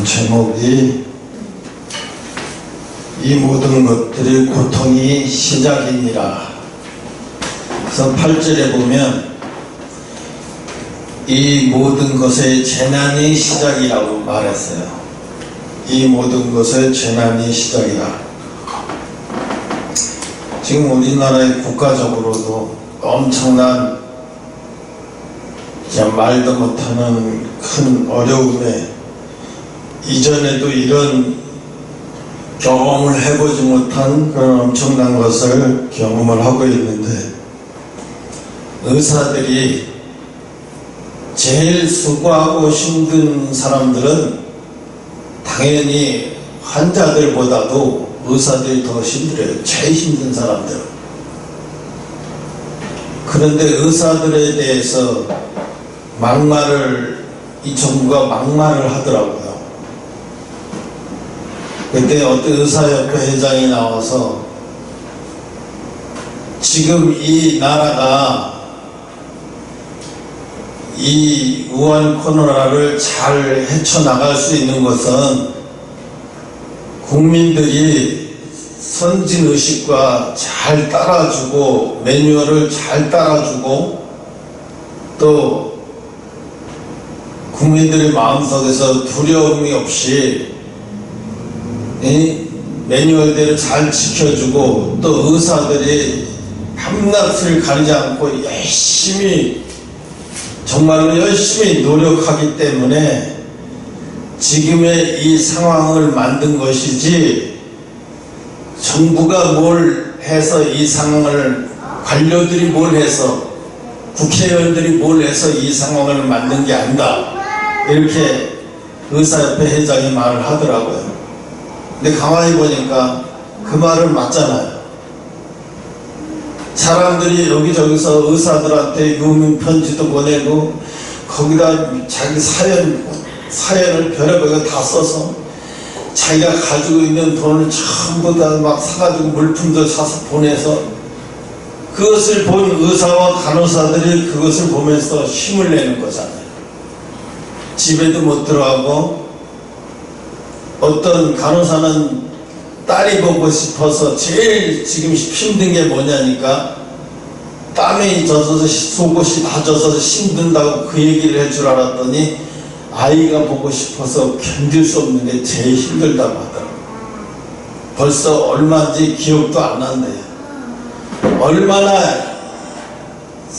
제목이 이 모든 것들이 고통이 시작이니라. 그래서 8절에 보면 이 모든 것의 재난이 시작이라고 말했어요. 이 모든 것의 재난이 시작이다. 지금 우리나라의 국가적으로도 엄청난 말도 못하는 큰 어려움에 이전에도 이런 경험을 해보지 못한 그런 엄청난 것을 경험을 하고 있는데, 의사들이 제일 수고하고 힘든 사람들은 당연히 환자들보다도 의사들이 더 힘들어요. 제일 힘든 사람들. 그런데 의사들에 대해서 이 정부가 막말을 하더라고요. 그때 어떤 의사협회 회장이 나와서 지금 이 나라가 이 우한 코로나를 잘 헤쳐나갈 수 있는 것은 국민들이 선진의식과 잘 따라주고 매뉴얼을 잘 따라주고 또 국민들의 마음속에서 두려움이 없이 이 매뉴얼대로 잘 지켜주고 또 의사들이 밤낮을 가리지 않고 열심히 정말로 열심히 노력하기 때문에 지금의 이 상황을 만든 것이지, 정부가 뭘 해서 이 상황을, 관료들이 뭘 해서, 국회의원들이 뭘 해서 이 상황을 만든 게 아니다, 이렇게 의사협회 회장이 말을 하더라고요. 근데 가만히 보니까 그 말은 맞잖아요. 사람들이 여기저기서 의사들한테 유명 편지도 보내고 거기다 자기 사연을 별의별 다 써서 자기가 가지고 있는 돈을 전부 다 막 사가지고 물품도 사서 보내서 그것을 본 의사와 간호사들이 그것을 보면서 힘을 내는 거잖아요. 집에도 못 들어가고, 어떤 간호사는 딸이 보고 싶어서 제일 지금 힘든 게 뭐냐니까 땀이 젖어서 속옷이 다 젖어서 힘든다고 그 얘기를 할 줄 알았더니 아이가 보고 싶어서 견딜 수 없는 게 제일 힘들다고 하더라고요. 벌써 얼마인지 기억도 안 난대요. 얼마나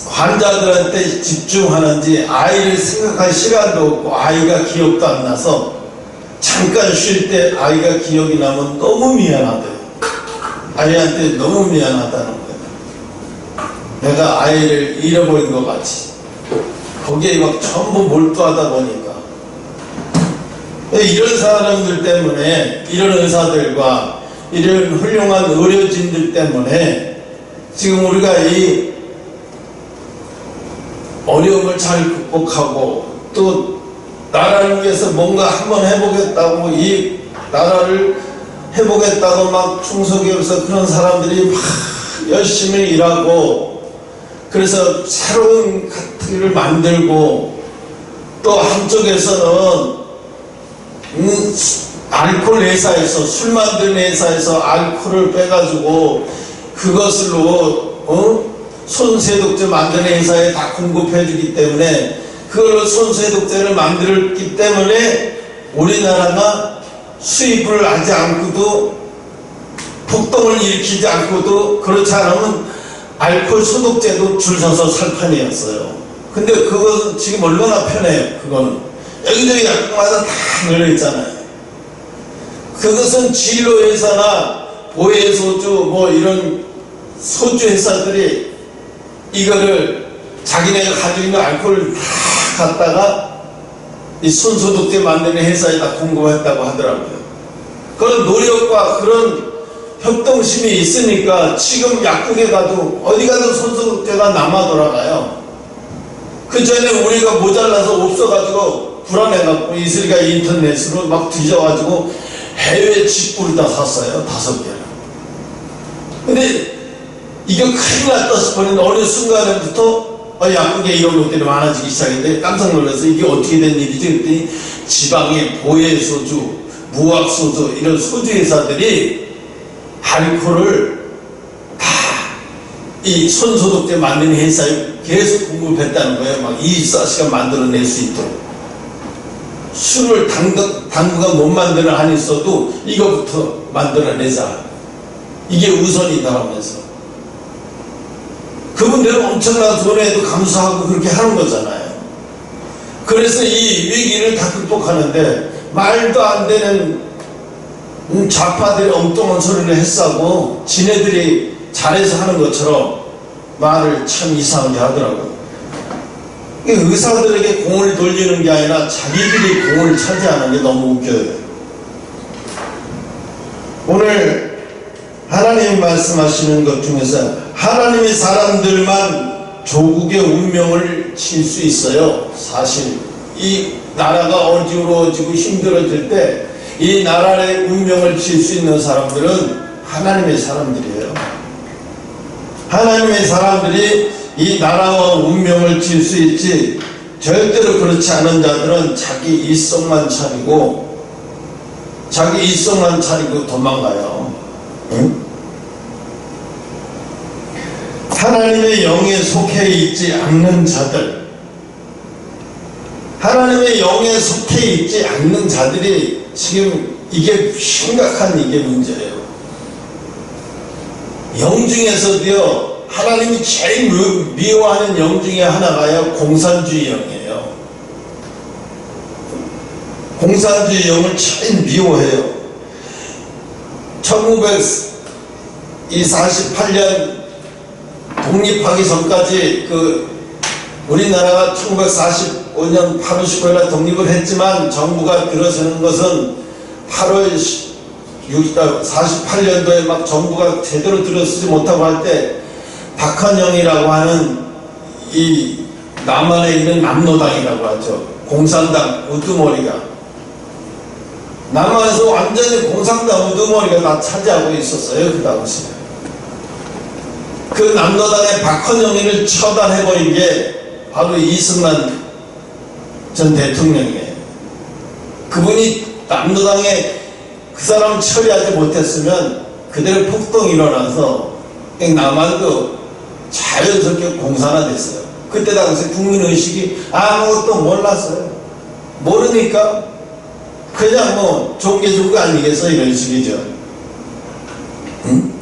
환자들한테 집중하는지 아이를 생각할 시간도 없고 아이가 기억도 안 나서 잠깐 쉴 때 아이가 기억이 나면 너무 미안하대요. 아이한테 너무 미안하다는 거예요. 내가 아이를 잃어버린 것 같이. 거기에 막 전부 몰두하다 보니까. 이런 사람들 때문에, 이런 의사들과 이런 훌륭한 의료진들 때문에 지금 우리가 이 어려움을 잘 극복하고 또 나라를 위해서 뭔가 한번 해보겠다고, 이 나라를 해보겠다고 막 중소기업에서 그런 사람들이 막 열심히 일하고, 그래서 새로운 카트를 만들고, 또 한쪽에서는 알코올 회사에서, 술 만드는 회사에서 알코올을 빼가지고 그것으로 손세독제 만드는 회사에 다 공급해주기 때문에, 그걸로 손소독제를 만들었기 때문에 우리나라가 수입을 하지 않고도, 폭동을 일으키지 않고도, 그렇지 않으면 알코올 소독제도 줄 서서 살 판이었어요. 근데 그것은 지금 얼마나 편해요. 그거는 여기저기 약국마다 다 열려있잖아요. 그것은 진로회사나 보혜소주 뭐 이런 소주 회사들이 이거를 자기네가 가지고 있는 알코올을 다 갖다가 이 손소독제 만드는 회사에다 공급했다고 하더라고요. 그런 노력과 그런 협동심이 있으니까 지금 약국에 가도 어디 가도 손소독제가 남아 돌아가요. 그 전에 우리가 모자라서 없어가지고 불안해갖고 이슬이가 인터넷으로 막 뒤져가지고 해외 직구를 다 샀어요. 5개를. 근데 이게 큰일 났다 싶었는데 어느 순간부터 약국에 이런 것들이 많아지기 시작했는데 깜짝 놀라서 이게 어떻게 된 일이지? 그랬더니 지방의 보혜소주, 무학소주 이런 소주 회사들이 알코올을 다 이 손소독제 만드는 회사에 계속 공급했다는 거예요. 막 24시간 만들어낼 수 있도록. 술을 당분간 못 만드는 한이 있어도 이거부터 만들어내자. 이게 우선이다 하면서. 그분들은 엄청난 돈에도 감수하고 그렇게 하는 거잖아요. 그래서 이 위기를 다 극복하는데 말도 안 되는 좌파들이 엉뚱한 소리를 했사고 지네들이 잘해서 하는 것처럼 말을 참 이상하게 하더라고요. 의사들에게 공을 돌리는 게 아니라 자기들이 공을 차지하는 게 너무 웃겨요. 오늘 하나님이 말씀하시는 것 중에서 하나님이 사람들만 조국의 운명을 칠 수 있어요. 사실 이 나라가 어지러워지고 힘들어질 때 이 나라의 운명을 칠 수 있는 사람들은 하나님의 사람들이에요. 하나님의 사람들이 이 나라와 운명을 칠 수 있지, 절대로 그렇지 않은 자들은 자기 이성만 차리고 도망가요. 응? 하나님의 영에 속해 있지 않는 자들, 하나님의 영에 속해 있지 않는 자들이 지금 이게 심각한 이게 문제예요. 영 중에서도요, 하나님이 제일 미워하는 영 중에 하나가요, 공산주의 영이에요. 공산주의 영을 제일 미워해요. 1948년 독립하기 전까지 우리나라가 1945년 8월 15일에 독립을 했지만 정부가 들어서는 것은 8월 48년도에 막 정부가 제대로 들어서지 못하고 할 때 박헌영이라고 하는 이 남한에 있는 남노당이라고 하죠. 공산당 우두머리가 남한에서 완전히 공산당 우두머리가 다 차지하고 있었어요. 그 당시에. 그 남노당의 박헌영이를 처단해버린 게 바로 이승만 전 대통령이에요. 그분이 남노당에 그 사람 처리하지 못했으면 그대로 폭동이 일어나서 남한도 자연스럽게 공산화됐어요. 그때 당시 국민의식이 아무것도 몰랐어요. 모르니까 그냥 뭐 종교주의 아니겠어 이런 식이죠. 응?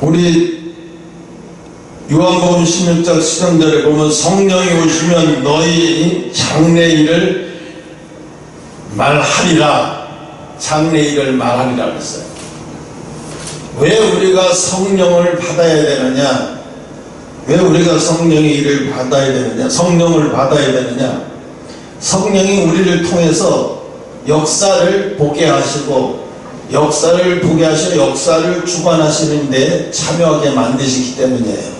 우리 요한복음 16장 13절에 보면 성령이 오시면 너희 장래일을 말하리라, 장래일을 말하리라 그랬어요. 왜 우리가 성령을 받아야 되느냐? 왜 우리가 성령의 일을 받아야 되느냐? 성령을 받아야 되느냐? 성령이 우리를 통해서 역사를 보게 하시고 역사를 주관하시는 데 참여하게 만드시기 때문이에요.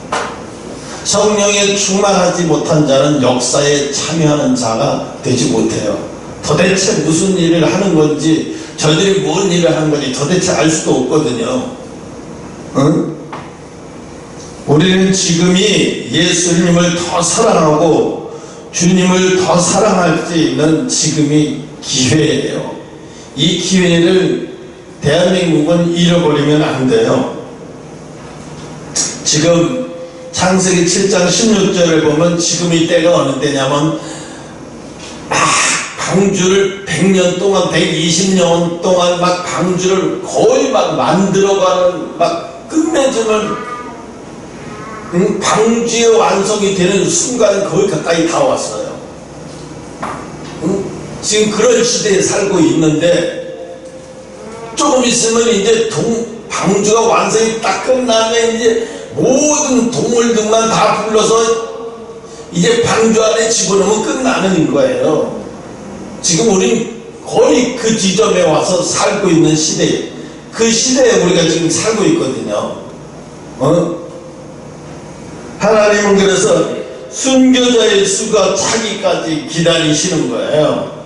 성령에 충만하지 못한 자는 역사에 참여하는 자가 되지 못해요. 도대체 무슨 일을 하는 건지, 저들이 뭔 일을 하는 건지 도대체 알 수도 없거든요. 응? 우리는 지금이 예수님을 더 사랑하고 주님을 더 사랑할 수 있는 지금이 기회예요. 이 기회를 대한민국은 잃어버리면 안 돼요. 지금 창세기 7장 16절에 보면 지금 이 때가 어느 때냐면 방주를 100년 동안 120년 동안 막 방주를 거의 막 만들어가는 막 끝맺음을 방주의 완성이 되는 순간 거의 가까이 다 왔어요. 지금 그런 시대에 살고 있는데 조금 있으면 이제 방주가 완성이 딱 끝나면 이제 모든 동물들만 다 불러서 이제 방주 안에 집어넣으면 끝나는 거예요. 지금 우린 거의 그 지점에 와서 살고 있는 시대, 그 시대에 우리가 지금 살고 있거든요. 하나님은 그래서 순교자의 수가 차기까지 기다리시는 거예요.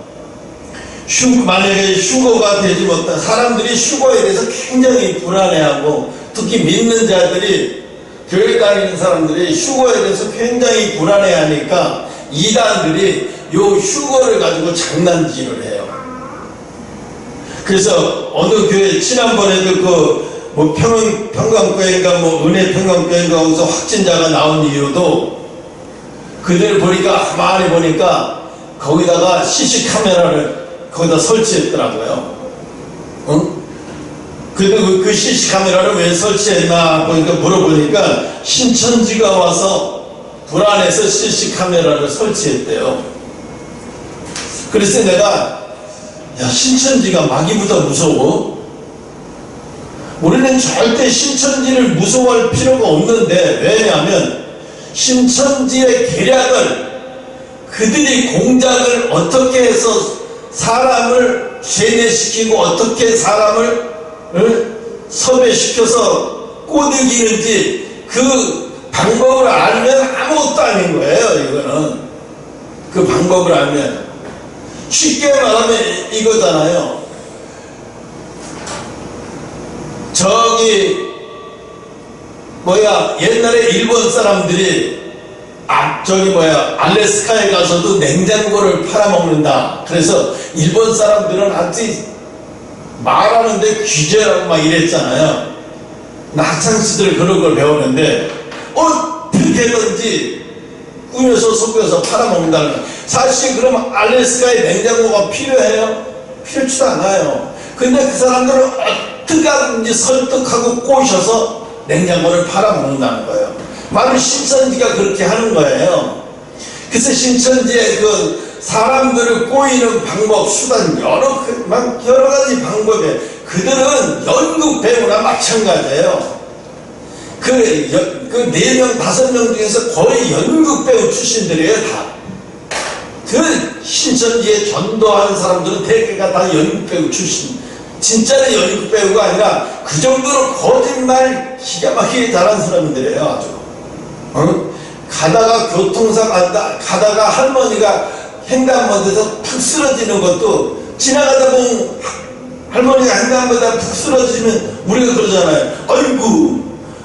만약에 휴거가 되지 못한 사람들이 휴거에 대해서 굉장히 불안해하고, 특히 믿는 자들이, 교회 다니는 사람들이 휴거에 대해서 굉장히 불안해하니까 이단들이 요 휴거를 가지고 장난질을 해요. 그래서 어느 교회 지난번에도 뭐 평강교회인가 뭐 은혜 평강교회인가 거기서 확진자가 나온 이유도 그들 보니까 가만히 보니까 거기다가 CC 카메라를 거기다 설치했더라고요. 근데 그 CC 카메라를 왜 설치했나 보니까 물어보니까 신천지가 와서 불안해서 CC 카메라를 설치했대요. 그래서 내가 야, 신천지가 마귀보다 무서워? 우리는 절대 신천지를 무서워할 필요가 없는데, 왜냐하면 신천지의 계략을, 그들이 공작을 어떻게 해서 사람을 세뇌시키고 어떻게 사람을 섭외시켜서 꼬드기는지 그 방법을 알면 아무것도 아닌 거예요. 이거는 그 방법을 알면. 쉽게 말하면 이거잖아요. 저기 옛날에 일본 사람들이 알래스카에 가서도 냉장고를 팔아먹는다. 그래서 일본 사람들은 아주 말하는데 귀재라고 막 이랬잖아요. 나 학창시절에 그런 걸 배우는데 어떻게든지 꾸며서 속여서 팔아먹는다는 거예요. 사실 그럼 알래스카에 냉장고가 필요해요? 필요치도 않아요. 근데 그 사람들은 어떻게 하든지 설득하고 꼬셔서 냉장고를 팔아먹는다는 거예요. 바로 신천지가 그렇게 하는 거예요. 그래서 신천지의 그 사람들을 꼬이는 방법, 수단, 여러 가지 방법에 그들은 연극 배우나 마찬가지예요. 그 4명, 5명 중에서 거의 연극 배우 출신들이에요, 다. 그 신천지에 전도하는 사람들은 대개가 다 연극 배우 출신. 진짜는 연극 배우가 아니라 그 정도로 거짓말 기가 막히게 잘하는 사람들이에요, 아주. 가다가 교통사 가다가 할머니가 횡단보도에서 푹 쓰러지는 것도 지나가다 보면 할머니가 횡단보도에 푹 쓰러지면 우리가 그러잖아요. 아이고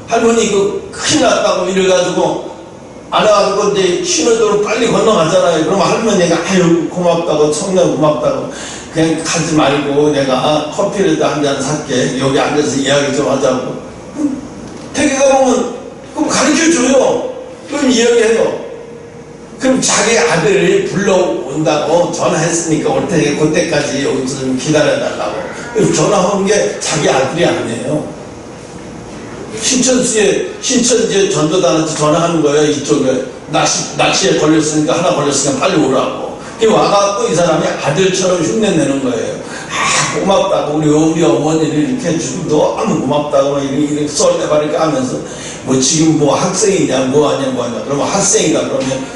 할머니 이거 큰일 났다고 이래가지고 안아가지고 이제 신호도로 빨리 건너가잖아요. 그러면 할머니가 아유 고맙다고 청년 고맙다고 그냥 가지 말고 내가 커피라도 한잔 살게 여기 앉아서 이야기 좀 하자고. 태계가 보면 그럼 가르쳐줘요. 그럼 이야기해요. 그럼 자기 아들을 불러온다고 전화했으니까 올 테니까 그때까지 여기서 좀 기다려달라고. 그럼 전화 온 게 자기 아들이 아니에요. 신천지에 전도단한테 전화하는 거예요. 이쪽에 낚시에 걸렸으니까 하나 걸렸으니까 빨리 오라고. 와갖고 이 사람이 아들처럼 흉내내는 거예요. 아 고맙다고 우리 어머니를 이렇게 해주고 너무 고맙다고 이렇게 썰대발을 까면서 뭐 지금 뭐 학생이냐 뭐하냐 그러면 학생이다 그러면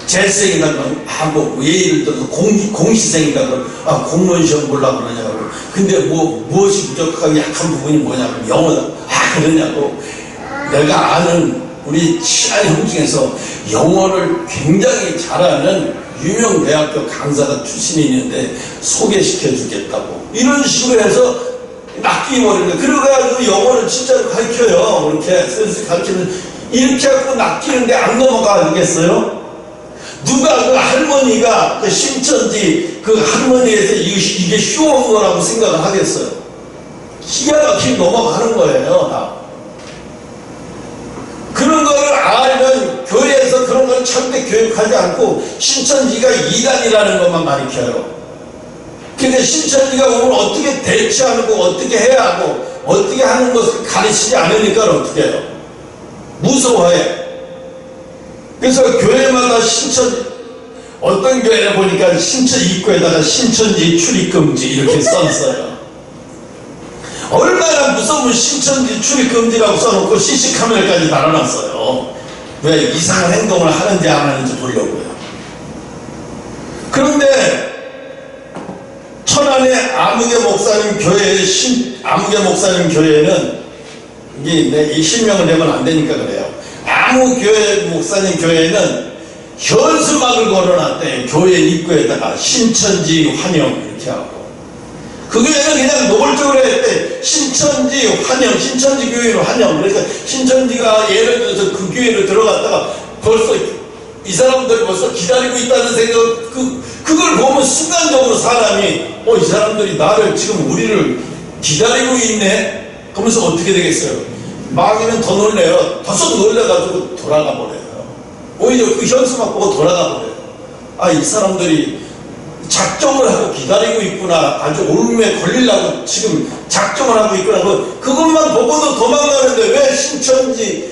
재생이다 그러면 뭐 예를 들어서 공시생이다 그러면 공무원 시험 보려고 그러냐고. 근데 무엇이 부족하고 약한 부분이 뭐냐면 영어다. 그러냐고. 내가 아는 우리 친한 형 중에서 영어를 굉장히 잘하는 유명 대학교 강사가 출신이 있는데 소개시켜 주겠다고 이런 식으로 해서 낚이버리는. 그래가지고 영어를 진짜로 가르쳐요. 그렇게 슬슬 가르치면 이렇게 하고 낚이는데 안 넘어가겠어요? 누가 그 할머니가 그 신천지 그 할머니에서 이게 쉬운 거라고 생각을 하겠어요? 기가 막히게 넘어가는 거예요. 다. 그런 거를 알면 교회에서 그런 걸 절대 교육하지 않고 신천지가 이단이라는 것만 가르쳐요. 근데 신천지가 오늘 어떻게 대처하고 어떻게 해야 하고 어떻게 하는 것을 가르치지 않으니까 어떻게 해요? 무서워해. 그래서 교회마다 어떤 교회를 보니까 신천지 입구에다가 신천지 출입금지 이렇게 써있어요. 얼마나 무서운 신천지 출입금지라고 써놓고 CC카메라까지 달아놨어요. 왜 이상한 행동을 하는지 안 하는지 보려고요. 그런데 천안의 아무개 목사님 교회는 이게 내 실명을 내면 안 되니까 그래요. 아무교회 목사님 교회는 현수막을 걸어놨대. 교회 입구에다가 신천지 환영 이렇게 하고. 그 교회는 그냥 노골적으로 했대. 신천지 환영, 신천지 교회로 환영. 그래서 신천지가 예를 들어서 그 교회로 들어갔다가 벌써 이 사람들이 벌써 기다리고 있다는 생각, 그걸 보면 순간적으로 사람이, 이 사람들이 나를, 지금 우리를 기다리고 있네? 그러면서 어떻게 되겠어요? 마귀는 더 놀래요. 더서 놀래가지고 돌아가 버려요. 오히려 그 현수막 보고 돌아가 버려요. 아, 이 사람들이 작정을 하고 기다리고 있구나. 아주 올무에 걸리려고 지금 작정을 하고 있구나. 그것만 보고도 도망가는데 왜 신천지,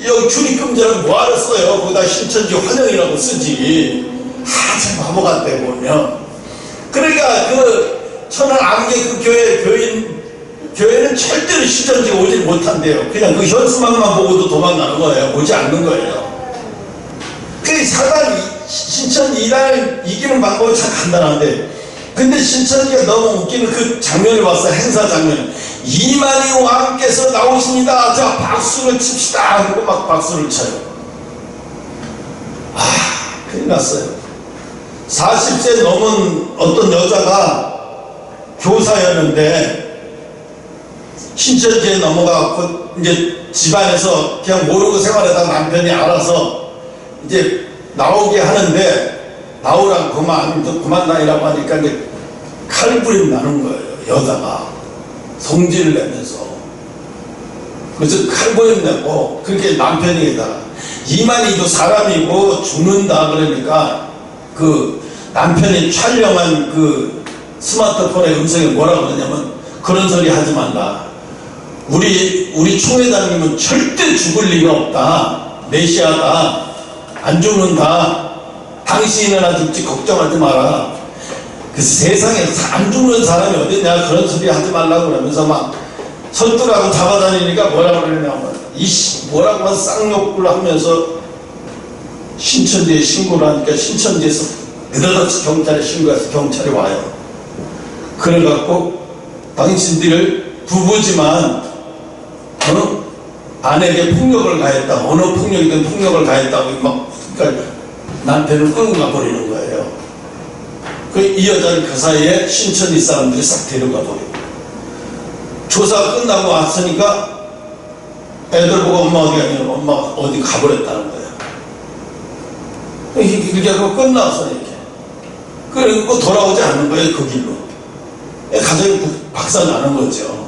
여기 출입금지라고 뭐하러 써요? 거기다 신천지 환영이라고 쓰지. 아주 바보 같대 보면. 그러니까 그 천안 암계 그 교회는 절대로 신천지가 오질 못한대요. 그냥 그 현수막만 보고도 도망가는 거예요. 오지 않는 거예요. 그 사단, 신천지 이단을 이기는 방법이 참 간단한데, 근데 신천지가 너무 웃기는 그 장면을 봤어요. 행사 장면. 이만희 왕께서 나오십니다. 자, 박수를 칩시다. 그리고 막 박수를 쳐요. 큰일 났어요. 40세 넘은 어떤 여자가 교사였는데, 신천지에 넘어가고, 이제 집안에서 그냥 모르고 생활하다 남편이 알아서 이제 나오게 하는데, 나오랑 그만 다니라고 하니까 이제 칼부림 나는 거예요. 여자가 성질을 내면서. 그래서 칼부림 내고, 그렇게 남편이다, 이만희도 사람이고 죽는다. 그러니까 그 남편이 촬영한 그 스마트폰의 음성에 뭐라고 하냐면, 그런 소리 하지 말라. 우리 총회장님은 절대 죽을 리가 없다. 메시아다. 안 죽는다. 당신이나 죽지 걱정하지 마라. 그 세상에 안 죽는 사람이 어딨냐. 그런 소리 하지 말라고 그러면서 막 선두라고 잡아다니니까 뭐라고 그러냐면, 뭐라고 쌍욕을 하면서 신천지에 신고를 하니까 신천지에서 느닷없이 경찰에 신고해서 경찰이 와요. 그래갖고 당신들 부부지만 아내에게 폭력을 가했다. 어느 폭력이든 폭력을 가했다고 막, 그러니까 남편을 끌고 가버리는 거예요. 이 여자를 그 사이에 신천지 사람들이 싹 데려가 버리고, 조사 끝나고 왔으니까 애들 보고 엄마 어디 가냐, 엄마 어디 가버렸다는 거예요. 이렇게 하고 끝났어. 이렇게. 그리고 돌아오지 않는 거예요. 그 길로. 가정이 박살나는 거죠.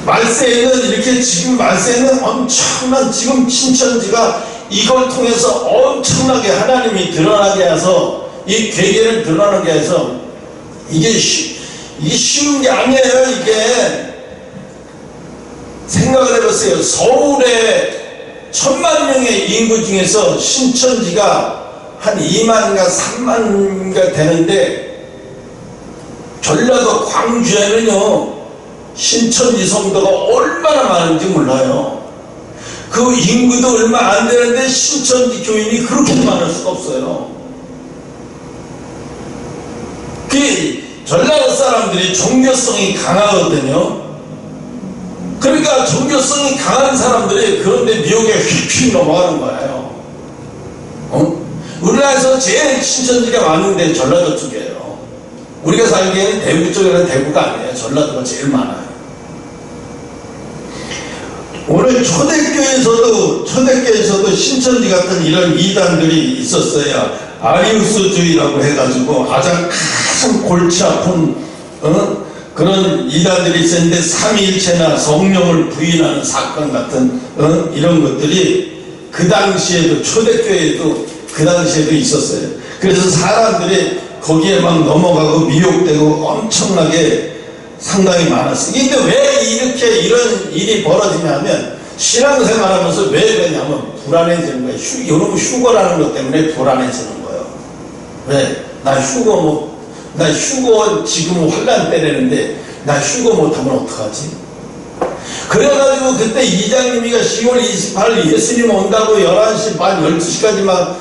말세에는 이렇게, 지금 말세에는 엄청난, 지금 신천지가 이걸 통해서 엄청나게 하나님이 드러나게 해서, 이 괴계를 드러나게 해서, 이게 쉬운 게 아니에요. 이게 생각을 해보세요. 서울에 1000만 명의 인구 중에서 신천지가 한 2만인가 3만인가 되는데, 전라도 광주에는요 신천지 성도가 얼마나 많은지 몰라요. 그 인구도 얼마 안 되는데 신천지 교인이 그렇게 많을 수가 없어요. 그 전라도 사람들이 종교성이 강하거든요. 그러니까 종교성이 강한 사람들이 그런데 미혹에 휙휙 넘어가는 거예요. 우리나라에서 제일 신천지가 많은데 전라도 쪽이에요. 우리가 살기에는 대구 쪽에는 대구가 아니에요. 전라도가 제일 많아요. 오늘 초대교회에서도 신천지 같은 이런 이단들이 있었어요. 아리우스주의라고 해가지고 가장 골치 아픈 그런 이단들이 있었는데, 삼위일체나 성령을 부인하는 사건 같은 이런 것들이 그 당시에도, 초대교회에도 그 당시에도 있었어요. 그래서 사람들이 거기에 막 넘어가고 미혹되고 엄청나게 상당히 많았어요. 근데 왜 이렇게 이런 일이 벌어지냐면, 신앙생활하면서 왜 그러냐면 불안해지는 거예요. 이놈 휴거라는 것 때문에 불안해지는 거예요. 왜? 나 휴거 지금 환란 때리는데 나 휴거 못하면 어떡하지? 그래가지고 그때 이장님이가 10월 28일 예수님 온다고 11시 반 12시까지 막,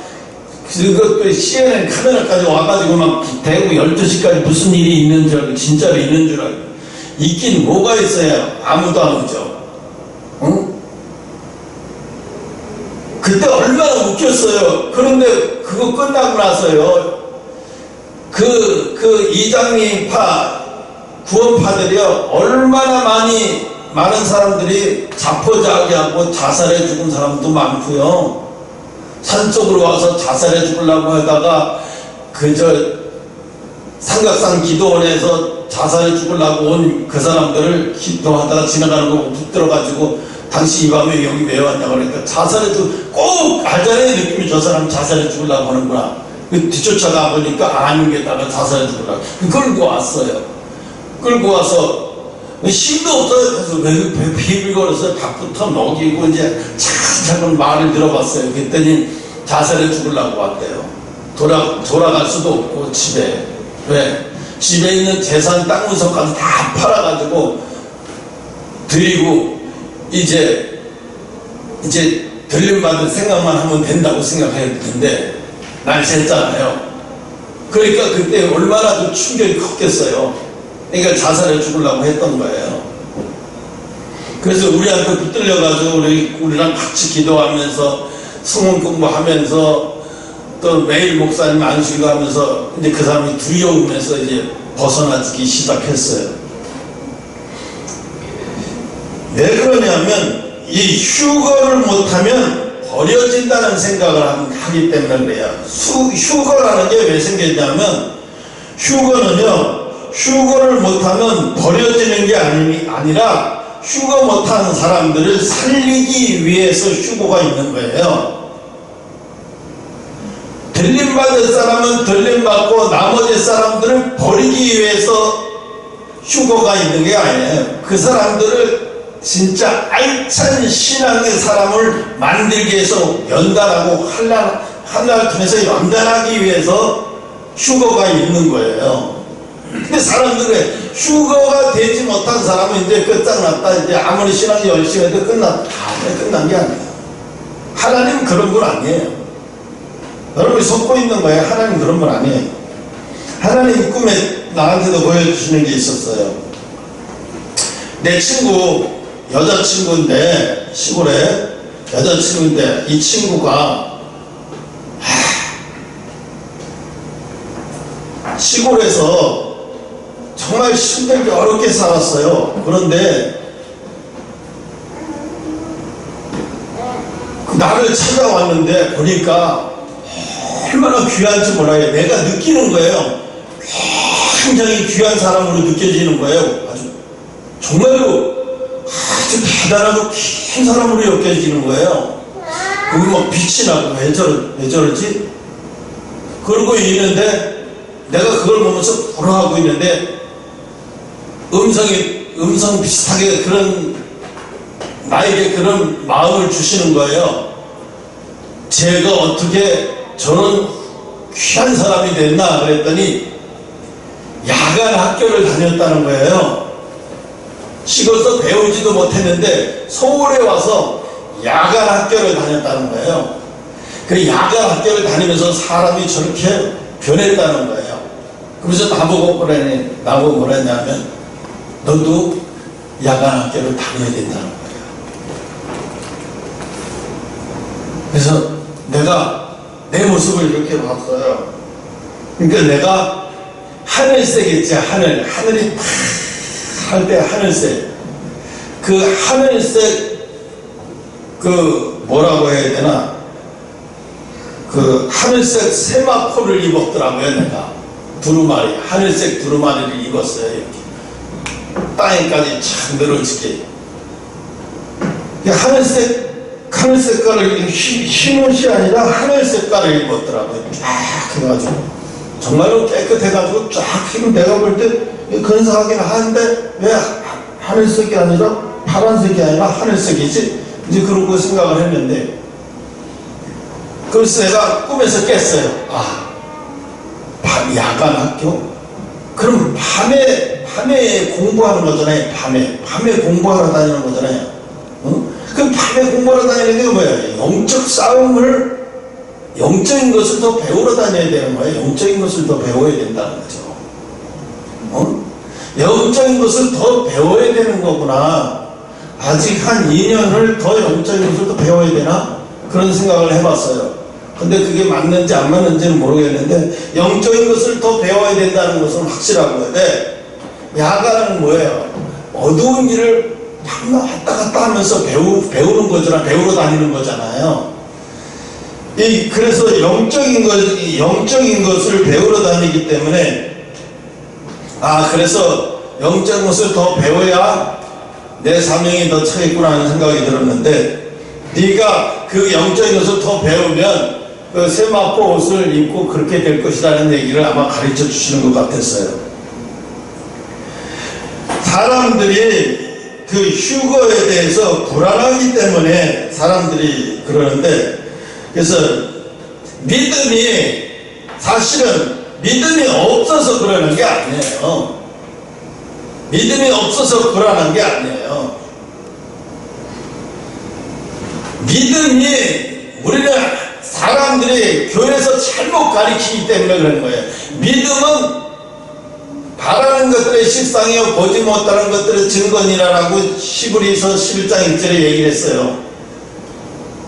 그것도 CNN 카메라까지 와가지고 막 대구 12시까지 무슨 일이 있는 줄 알고, 진짜로 있는 줄 알고. 있긴 뭐가 있어요? 아무도 안 오죠. 응? 그때 얼마나 웃겼어요. 그런데 그거 끝나고 나서요, 그 이장님 구원파들이요 얼마나 많이 많은 사람들이 자포자기하고 자살해 죽은 사람도 많고요. 산속으로 와서 자살해 죽으려고 하다가 삼각산 기도원에서 자살해 죽으려고 온 그 사람들을 기도하다가 지나가는 거 붙들어가지고 당신 이 밤에 여기 왜 왔냐고 그러니까 자살해 꼭 알잖아요. 느낌이 저 사람 자살해 죽으려고 하는구나. 뒤쫓아가 보니까 아닌 게다가 자살해 죽으려고 끌고 왔어요. 끌고 와서 힘도 없어요. 그래서 왜 비빌거려서 밥부터 먹이고 이제 차근차근 말을 들어봤어요. 그랬더니 자살해 죽으려고 왔대요. 돌아갈 수도 없고 집에. 왜? 집에 있는 재산 땅 문서까지 다 팔아가지고 드리고 이제 들림받을 생각만 하면 된다고 생각했는데 날 샜잖아요. 그러니까 그때 얼마나 좀 충격이 컸겠어요. 그러니까 자살해 죽으려고 했던 거예요. 그래서 우리한테 붙들려가지고 우리랑 같이 기도하면서 성원 공부하면서 또 매일 목사님 안수기도 하면서 이제 그 사람이 두려움에서 이제 벗어나기 시작했어요. 왜 그러냐면 이 휴거를 못하면 버려진다는 생각을 하기 때문에 그래요. 휴거라는 게 왜 생겼냐면 휴거를 못하면 버려지는 게 아니라 휴거 못하는 사람들을 살리기 위해서 휴거가 있는 거예요. 들림받을 사람은 들림받고 나머지 사람들을 버리기 위해서 휴거가 있는 게 아니에요. 그 사람들을 진짜 알찬 신앙의 사람을 만들기 위해서 연단하고 하나를 통해서 연단하기 위해서 휴거가 있는 거예요. 근데 사람들은 휴거가 되지 못한 사람은 이제 끝장났다. 이제 아무리 신앙이 열심히 해도 끝난 게 아니에요. 하나님 그런 분 아니에요. 여러분이 속고 있는 거예요. 하나님 그런 분 아니에요. 하나님 꿈에 나한테도 보여주시는 게 있었어요. 내 친구 여자친구인데 시골에 여자친구인데 이 친구가 시골에서 정말 힘들게 어렵게 살았어요. 그런데 나를 찾아왔는데 보니까 얼마나 귀한지 몰라요. 내가 느끼는 거예요. 굉장히 귀한 사람으로 느껴지는 거예요. 정말로 아주 대단하고 긴 사람으로 느껴지는 거예요. 그게 막 빛이 나고 왜 저러지? 그러고 있는데 내가 그걸 보면서 불어하고 있는데 음성 비슷하게 나에게 그런 마음을 주시는 거예요. 제가 어떻게 저런 귀한 사람이 됐나 그랬더니 야간 학교를 다녔다는 거예요. 시골에서 배우지도 못했는데 서울에 와서 야간 학교를 다녔다는 거예요. 그 야간 학교를 다니면서 사람이 저렇게 변했다는 거예요. 그래서 나보고 뭐랬냐면 너도 야간 학교를 다녀야 된다는 거예요. 그래서 내가 내 모습을 이렇게 봤어요. 그러니까 내가 하늘색 있지, 하늘이 팍 할 때 하늘색. 그 하늘색, 뭐라고 해야 되나. 그 하늘색 세마포를 입었더라고요, 내가. 두루마리, 하늘색 두루마리를 입었어요, 이렇게. 땅에까지 착 늘어지게. 하늘 색깔을 흰 옷이 아니라 하늘 색깔을 입었더라고요. 쫙 해가지고 정말로 깨끗해가지고 쫙 피면 내가 볼 때 근사하긴 하는데 왜 하늘색이 아니라 파란색이 아니라 하늘색이지? 이제 그런 거 생각을 했는데 그래서 내가 꿈에서 깼어요. 야간 학교? 그럼 밤에 공부하는 거잖아요. 밤에 공부하러 다니는 거잖아요. 그럼 밤에 공부하러 다니는 게 뭐야? 영적인 것을 더 배우러 다녀야 되는 거예요. 영적인 것을 더 배워야 된다는 거죠. 영적인 것을 더 배워야 되는 거구나. 아직 한 2년을 더 영적인 것을 더 배워야 되나? 그런 생각을 해봤어요. 근데 그게 맞는지 안 맞는지는 모르겠는데 영적인 것을 더 배워야 된다는 것은 확실하고요. 야간은 뭐예요? 어두운 길을 왔다 갔다 하면서 배우는 거잖아. 배우러 다니는 거잖아요. 그래서 영적인 것을 배우러 다니기 때문에, 그래서 영적인 것을 더 배워야 내 사명이 더 차겠구나 하는 생각이 들었는데, 네가 그 영적인 것을 더 배우면 그 세마포 옷을 입고 그렇게 될 것이라는 얘기를 아마 가르쳐 주시는 것 같았어요. 사람들이 그 휴거에 대해서 불안하기 때문에 사람들이 그러는데, 그래서 사실은 믿음이 없어서 그러는 게 아니에요. 믿음이 없어서 불안한 게 아니에요. 믿음이, 우리는 사람들이 교회에서 잘못 가르치기 때문에 그런 거예요. 믿음은 바라는 것들의 실상이요 보지 못하는 것들의 증거니라라고 히브리서 11장 1절에 얘기를 했어요.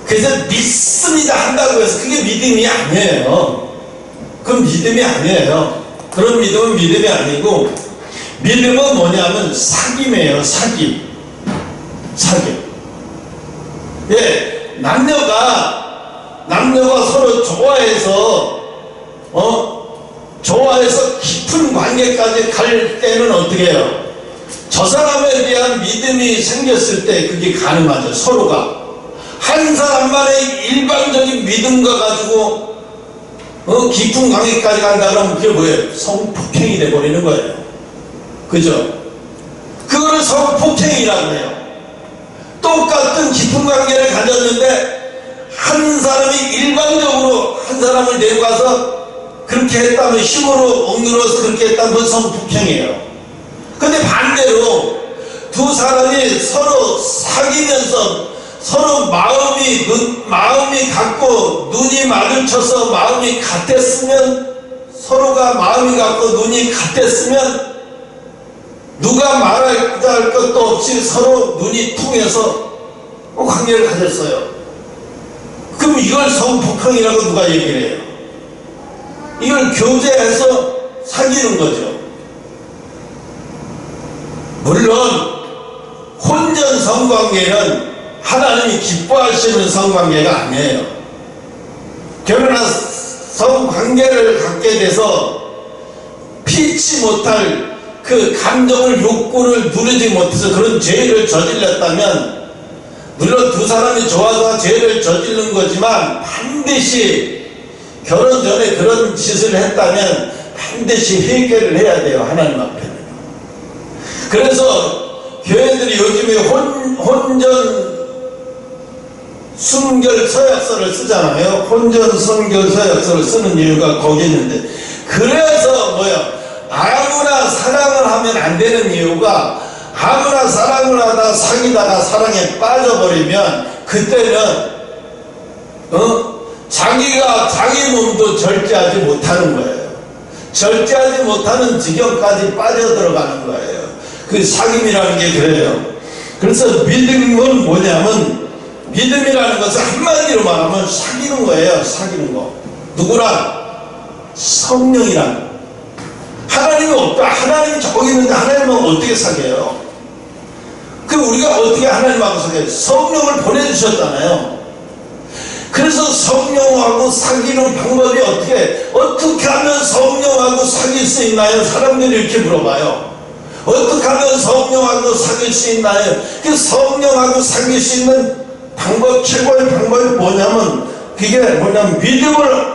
그래서 믿습니다 한다고 해서 그게 믿음이 아니에요. 그건 믿음이 아니에요. 그런 믿음은 믿음이 아니고, 믿음은 뭐냐면 사귐이에요. 사귐. 예, 남녀가 서로 좋아해서 깊은 관계까지 갈 때는 어떻게 해요? 저 사람에 대한 믿음이 생겼을 때 그게 가능하죠. 서로가 한 사람만의 일방적인 믿음과 가지고 깊은 관계까지 간다 그러면 그게 뭐예요? 성폭행이 돼버리는 거예요. 그죠? 그거를 성폭행이라고 해요. 똑같은 깊은 관계를 가졌는데 한 사람이 일방적으로 한 사람을 내려가서 그렇게 했다면, 힘으로 억눌러서 그렇게 했다면 성폭행이에요. 근데 반대로 두 사람이 서로 사귀면서 서로 마음이 같고 눈이 마주쳐서 마음이 같았으면, 서로가 마음이 같고 눈이 같았으면 누가 말할 것도 없이 서로 눈이 통해서 관계를 가졌어요. 그럼 이걸 성폭행이라고 누가 얘기를 해요? 이걸 교제해서 사귀는 거죠. 물론 혼전 성관계는 하나님이 기뻐하시는 성관계가 아니에요. 결혼한 성관계를 갖게 돼서 피치 못할 그 감정을, 욕구를 누르지 못해서 그런 죄를 저질렀다면, 물론 두 사람이 좋아서 죄를 저지른 거지만 반드시 결혼 전에 그런 짓을 했다면 반드시 회개를 해야 돼요. 하나님 앞에는. 그래서 교회들이 요즘에 혼전 순결 서약서를 쓰잖아요. 혼전 순결 서약서를 쓰는 이유가 거기 있는데, 그래서 아무나 사랑을 하면 안 되는 이유가, 아무나 사랑을 하다 사귀다가 사랑에 빠져버리면 그때는 자기가 자기 몸도 절제하지 못하는 거예요. 절제하지 못하는 지경까지 빠져들어가는 거예요. 그 사귐이라는 게 그래요. 그래서 믿음은 뭐냐면, 믿음이라는 것은 한마디로 말하면 사귀는 거예요. 사귀는 거. 누구랑? 성령이랑. 하나님이 없다. 하나님이 저기 있는데 하나님은 어떻게 사귀어요? 그럼 우리가 어떻게 하나님하고 사귀어요? 성령을 보내주셨잖아요. 그래서 성령하고 사귀는 방법이 어떻게 하면 성령하고 사귈 수 있나요? 사람들이 이렇게 물어봐요. 어떻게 하면 성령하고 사귈 수 있나요? 그 성령하고 사귈 수 있는 방법, 최고의 방법이 뭐냐면, 그게 뭐냐면 믿음을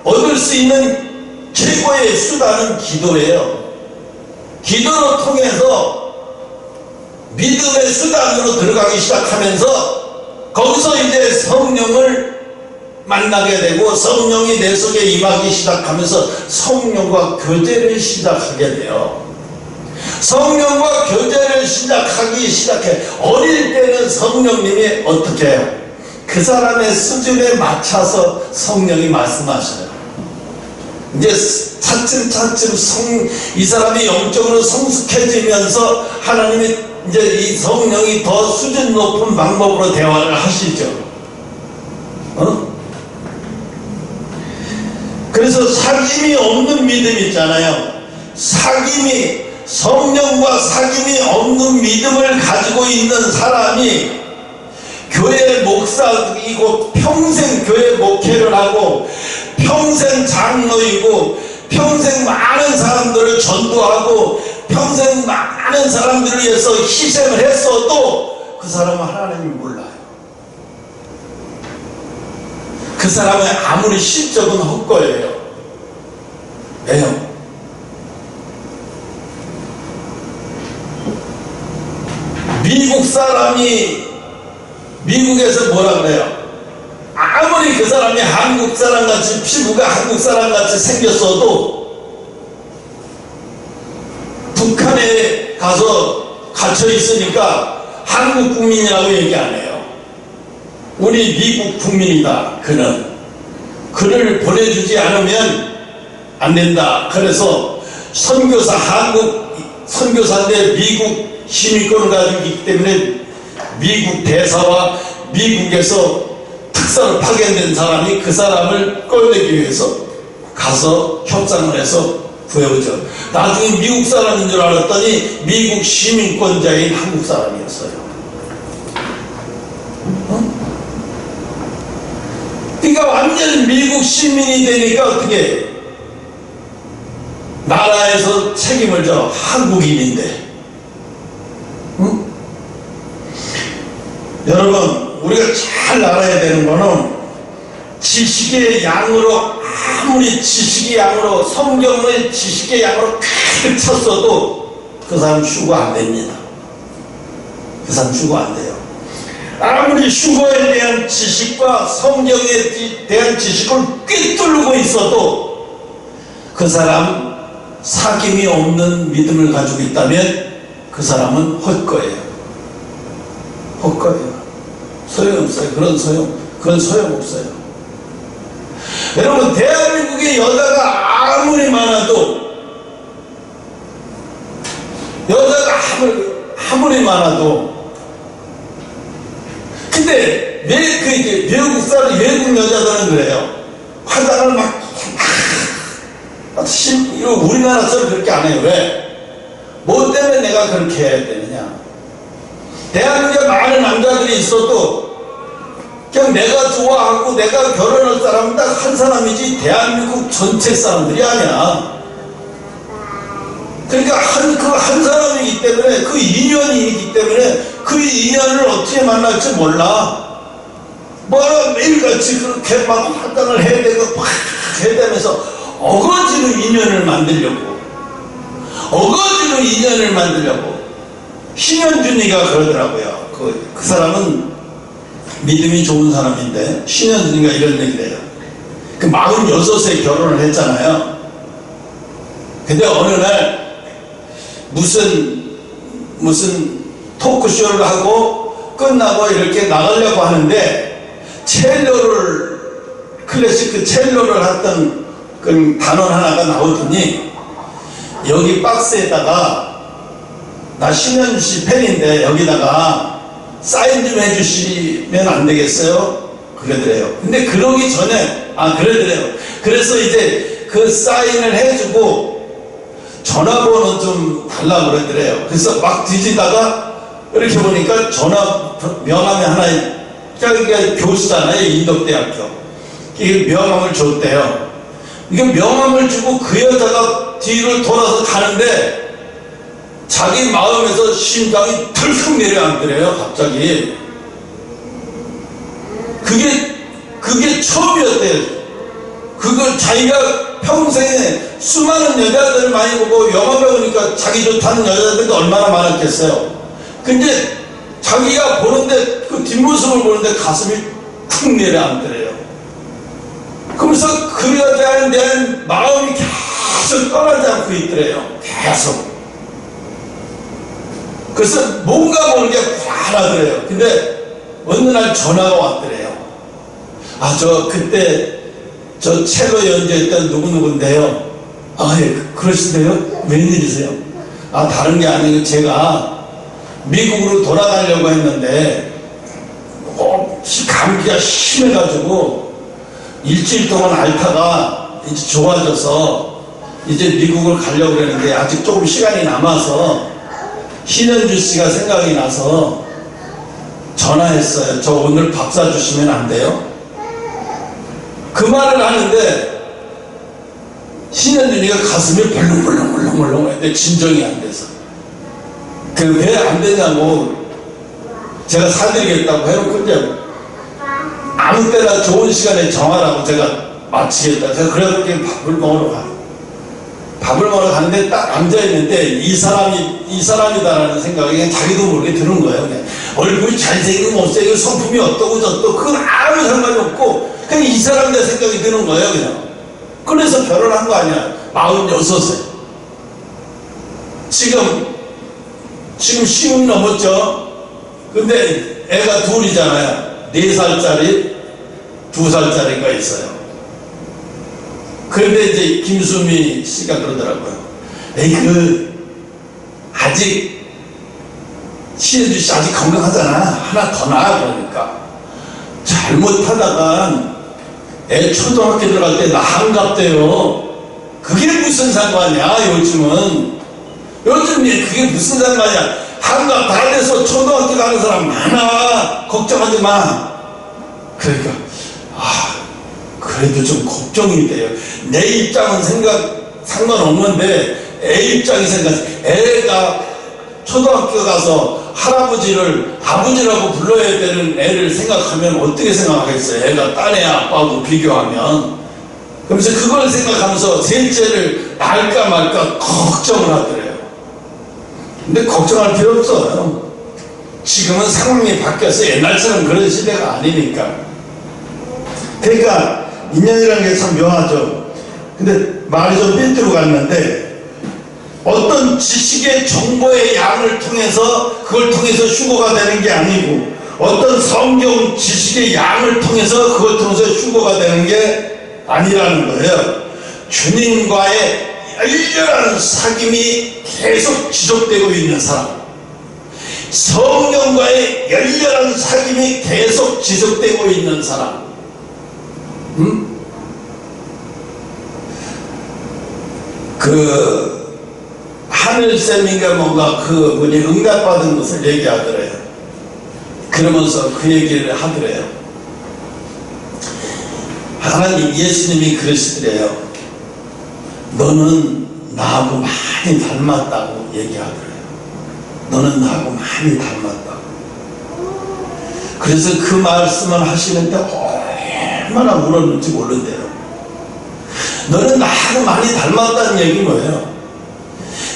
얻을 수 있는 최고의 수단은 기도예요. 기도를 통해서 믿음의 수단으로 들어가기 시작하면서 거기서 이제 성령을 만나게 되고, 성령이 내 속에 임하기 시작하면서 성령과 교제를 시작하게 돼요. 성령과 교제를 시작해. 어릴 때는 성령님이 어떻게 해요? 그 사람의 수준에 맞춰서 성령이 말씀하셔요. 이제 차츰 이 사람이 영적으로 성숙해지면서 하나님이 이제 이 성령이 더 수준 높은 방법으로 대화를 하시죠. 사귐이 없는 믿음 있잖아요. 성령과 사귐이 없는 믿음을 가지고 있는 사람이 교회 목사이고 평생 교회 목회를 하고 평생 장로이고 평생 많은 사람들을 전도하고 평생 많은 사람들을 위해서 희생을 했어도 그 사람은 하나님을 몰라요. 그 사람의 아무리 실적은 헛거예요. 왜요? 미국 사람이 미국에서 뭐라 그래요? 아무리 그 사람이 한국 사람같이 피부가 한국 사람같이 생겼어도 북한에 가서 갇혀 있으니까 한국 국민이라고 얘기 안 해요. 우리 미국 국민이다. 그를 보내주지 않으면 안 된다. 그래서 선교사, 한국 선교사인데 미국 시민권을 가지고 있기 때문에 미국 대사와 미국에서 특사로 파견된 사람이 그 사람을 끌내기 위해서 가서 협상을 해서 구해오죠. 나중에 미국 사람인 줄 알았더니 미국 시민권자인 한국 사람이었어요. 그러니까 완전 미국 시민이 되니까 어떻게 나라에서 책임을 져. 한국인인데. 응? 여러분, 우리가 잘 알아야 되는 거는 지식의 양으로, 아무리 지식의 양으로, 성경의 지식의 양으로 가득 찼어도 그 사람 휴거 안 됩니다. 그 사람 휴거 안 돼요. 아무리 휴거에 대한 지식과 성경에 대한 지식을 꿰뚫고 있어도 그 사람 사귐이 없는 믿음을 가지고 있다면 그 사람은 헛거예요. 헛거예요. 소용없어요. 그건 소용없어요. 여러분, 대한민국의 여자가 아무리 많아도, 근데 왜 외국 여자들은 그래요? 화장을 우리나라처럼 그렇게 안 해요. 왜? 뭐 때문에 내가 그렇게 해야 되느냐? 대한민국에 많은 남자들이 있어도 그냥 내가 좋아하고 내가 결혼할 사람은 딱 한 사람이지 대한민국 전체 사람들이 아니야. 그러니까 한 사람이기 때문에, 그 인연이 있기 때문에 그 인연을 어떻게 만날지 몰라. 매일같이 그렇게 막 화장을 해야 되고 막 해야 되면서 어거지로 인연을 만들려고. 신현준이가 그러더라고요. 그 사람은 믿음이 좋은 사람인데, 신현준이가 이런 얘기를 해요. 46세 결혼을 했잖아요. 근데 어느 날 무슨 토크쇼를 하고 끝나고 이렇게 나가려고 하는데, 클래식 첼로를 했던 그 단원 하나가 나오더니, 여기 박스에다가 나 신현주 씨 팬인데 여기다가 사인 좀 해주시면 안 되겠어요? 그러더래요. 근데 그러기 전에 그러더래요. 그래서 이제 그 사인을 해주고 전화번호 좀 달라고 그러더래요. 그래서 막 뒤지다가 이렇게 보니까 명함이 하나, 그러니까 교수잖아요. 인덕대학교. 이게 명함을 줬대요. 이게 명함을 주고 그 여자가 뒤를 돌아서 가는데 자기 마음에서 심장이 덜컥 내려앉더래요. 갑자기. 그게 처음이었대요. 그걸 자기가 평생에 수많은 여자들을 많이 보고 영화 배우니까 자기 좋다는 여자들도 얼마나 많았겠어요. 근데 자기가 보는데, 그 뒷모습을 보는데 가슴이 쿵 내려앉더래요. 그러면서 그 여자에 대한 마음이 계속 떠나지 않고 있더래요. 계속. 그래서 뭔가 모르게 화나더래요. 근데 어느 날 전화가 왔더래요. 그때 첼로 연주했던 누구누구인데요. 예, 그러시대요? 웬일이세요? 다른 게 아니고 제가 미국으로 돌아가려고 했는데 감기가 심해가지고 일주일 동안 앓다가 이제 좋아져서 이제 미국을 가려고 그러는데 아직 조금 시간이 남아서 신현주 씨가 생각이 나서 전화했어요. 저 오늘 밥 사주시면 안 돼요? 그 말을 하는데 신현준이가 가슴이 벌렁벌렁 했는데 진정이 안 돼서 그 왜 안 되냐고 제가 사드리겠다고 해놓고 이제 아무 때나 좋은 시간에 정하라고 제가 마치겠다. 제가 그렇게 밥을 먹으러 가는데 딱 앉아있는데 이 사람이다라는 생각이 그냥 자기도 모르게 드는 거예요. 그냥 얼굴이 잘생기고 못생기고 성품이 어떠고 저떠고 그건 아무 상관이 없고 그냥 이 사람이다 생각이 드는 거예요. 그냥 그래서 결혼한 거 아니야. 46세 지금 10은 넘었죠. 근데 애가 둘이잖아요. 4살짜리 2살짜리가 있어요. 그런데 이제 김수미 씨가 그러더라고요. 에이 아직 신현주 씨 아직 건강하잖아. 하나 더 낳아. 그러니까 잘못하다간 애 초등학교 들어갈 때 나 한갑돼요. 그게 무슨 상관이야. 요즘 그게 무슨 상관이야. 한갑 다 돼서 초등학교 가는 사람 많아. 걱정하지 마. 그러니까 그래도 좀 걱정이 돼요. 내 입장은 상관없는데 애 입장이 생각해. 애가 초등학교 가서 할아버지를 아버지라고 불러야 되는 애를 생각하면 어떻게 생각하겠어요? 애가 딴 애 아빠하고 비교하면. 그러면서 그걸 생각하면서 셋째를 낳을까 말까 걱정을 하더래요. 근데 걱정할 필요 없어요. 지금은 상황이 바뀌어서 옛날처럼 그런 시대가 아니니까. 그러니까 인연이라는 게 참 묘하죠. 근데 말이 좀 삐뚤어 갔는데 어떤 지식의 정보의 양을 통해서 그걸 통해서 휴거가 되는 게 아니고 어떤 성경 지식의 양을 통해서 그걸 통해서 휴거가 되는 게 아니라는 거예요. 주님과의 열렬한 사귐이 계속 지속되고 있는 사람, 성령과의 열렬한 사귐이 계속 지속되고 있는 사람, 그 하늘쌤인가 뭔가 그분이 응답받은 것을 얘기하더래요. 그러면서 그 얘기를 하더래요. 하나님 예수님이 그러시더래요. 너는 나하고 많이 닮았다고 얘기하더래요. 너는 나하고 많이 닮았다고. 그래서 그 말씀을 하시는데 얼마나 울었는지 모른대요. 너는 나하고 많이 닮았다는 얘기 뭐예요?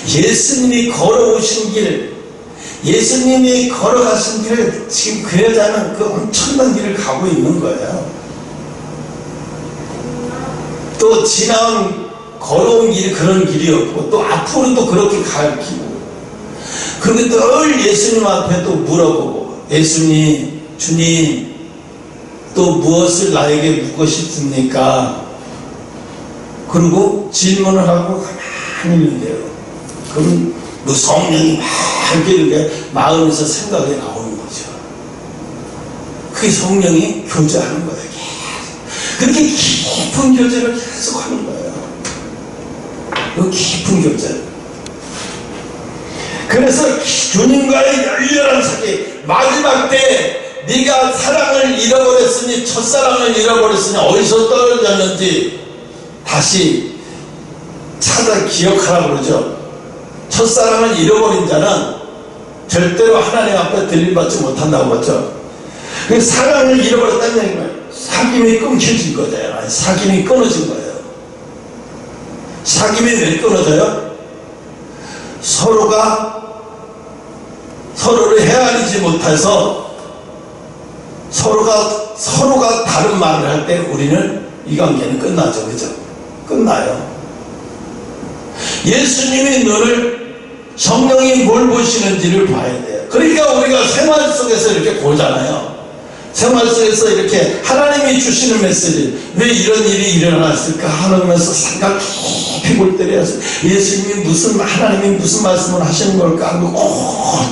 예수님이 걸어오신 길, 예수님이 걸어가신 길을 지금 그 여자는 그 엄청난 길을 가고 있는 거예요. 또 걸어온 길이 그런 길이었고 또 앞으로도 그렇게 갈 길이고, 그리고 늘 예수님 앞에 또 물어보고, 예수님, 주님, 또 무엇을 나에게 묻고 싶습니까? 그리고 질문을 하고 가만히 있는데요. 그럼 뭐 성령이 막 이렇게 마음에서 생각이 나오는 거죠. 그게 성령이 교제하는 거예요. 계속. 그렇게 깊은 교제를 계속 하는 거예요. 그 깊은 교제. 그래서 주님과의 열렬한 사귐, 마지막 때 네가 사랑을 잃어버렸으니, 첫사랑을 잃어버렸으니 어디서 떨어졌는지 다시 찾아 기억하라 그러죠. 첫사랑을 잃어버린 자는 절대로 하나님 앞에 들림받지 못한다고 그랬죠. 사랑을 잃어버렸다는 얘기예요. 사귐이 끊겨진 거잖아요. 사귐이 끊어진 거예요. 사귐이 왜 끊어져요? 서로를 헤아리지 못해서 서로가 다른 말을 할 때 우리는 이 관계는 끝나죠. 그죠? 끝나요. 예수님이 너를, 성령이 뭘 보시는지를 봐야 돼요. 그러니까 우리가 생활 속에서 이렇게 보잖아요. 생활 속에서 이렇게 하나님이 주시는 메시지, 왜 이런 일이 일어났을까 하면서 생각 깊이 볼 때려 예수님이 하나님이 무슨 말씀을 하시는 걸까 하고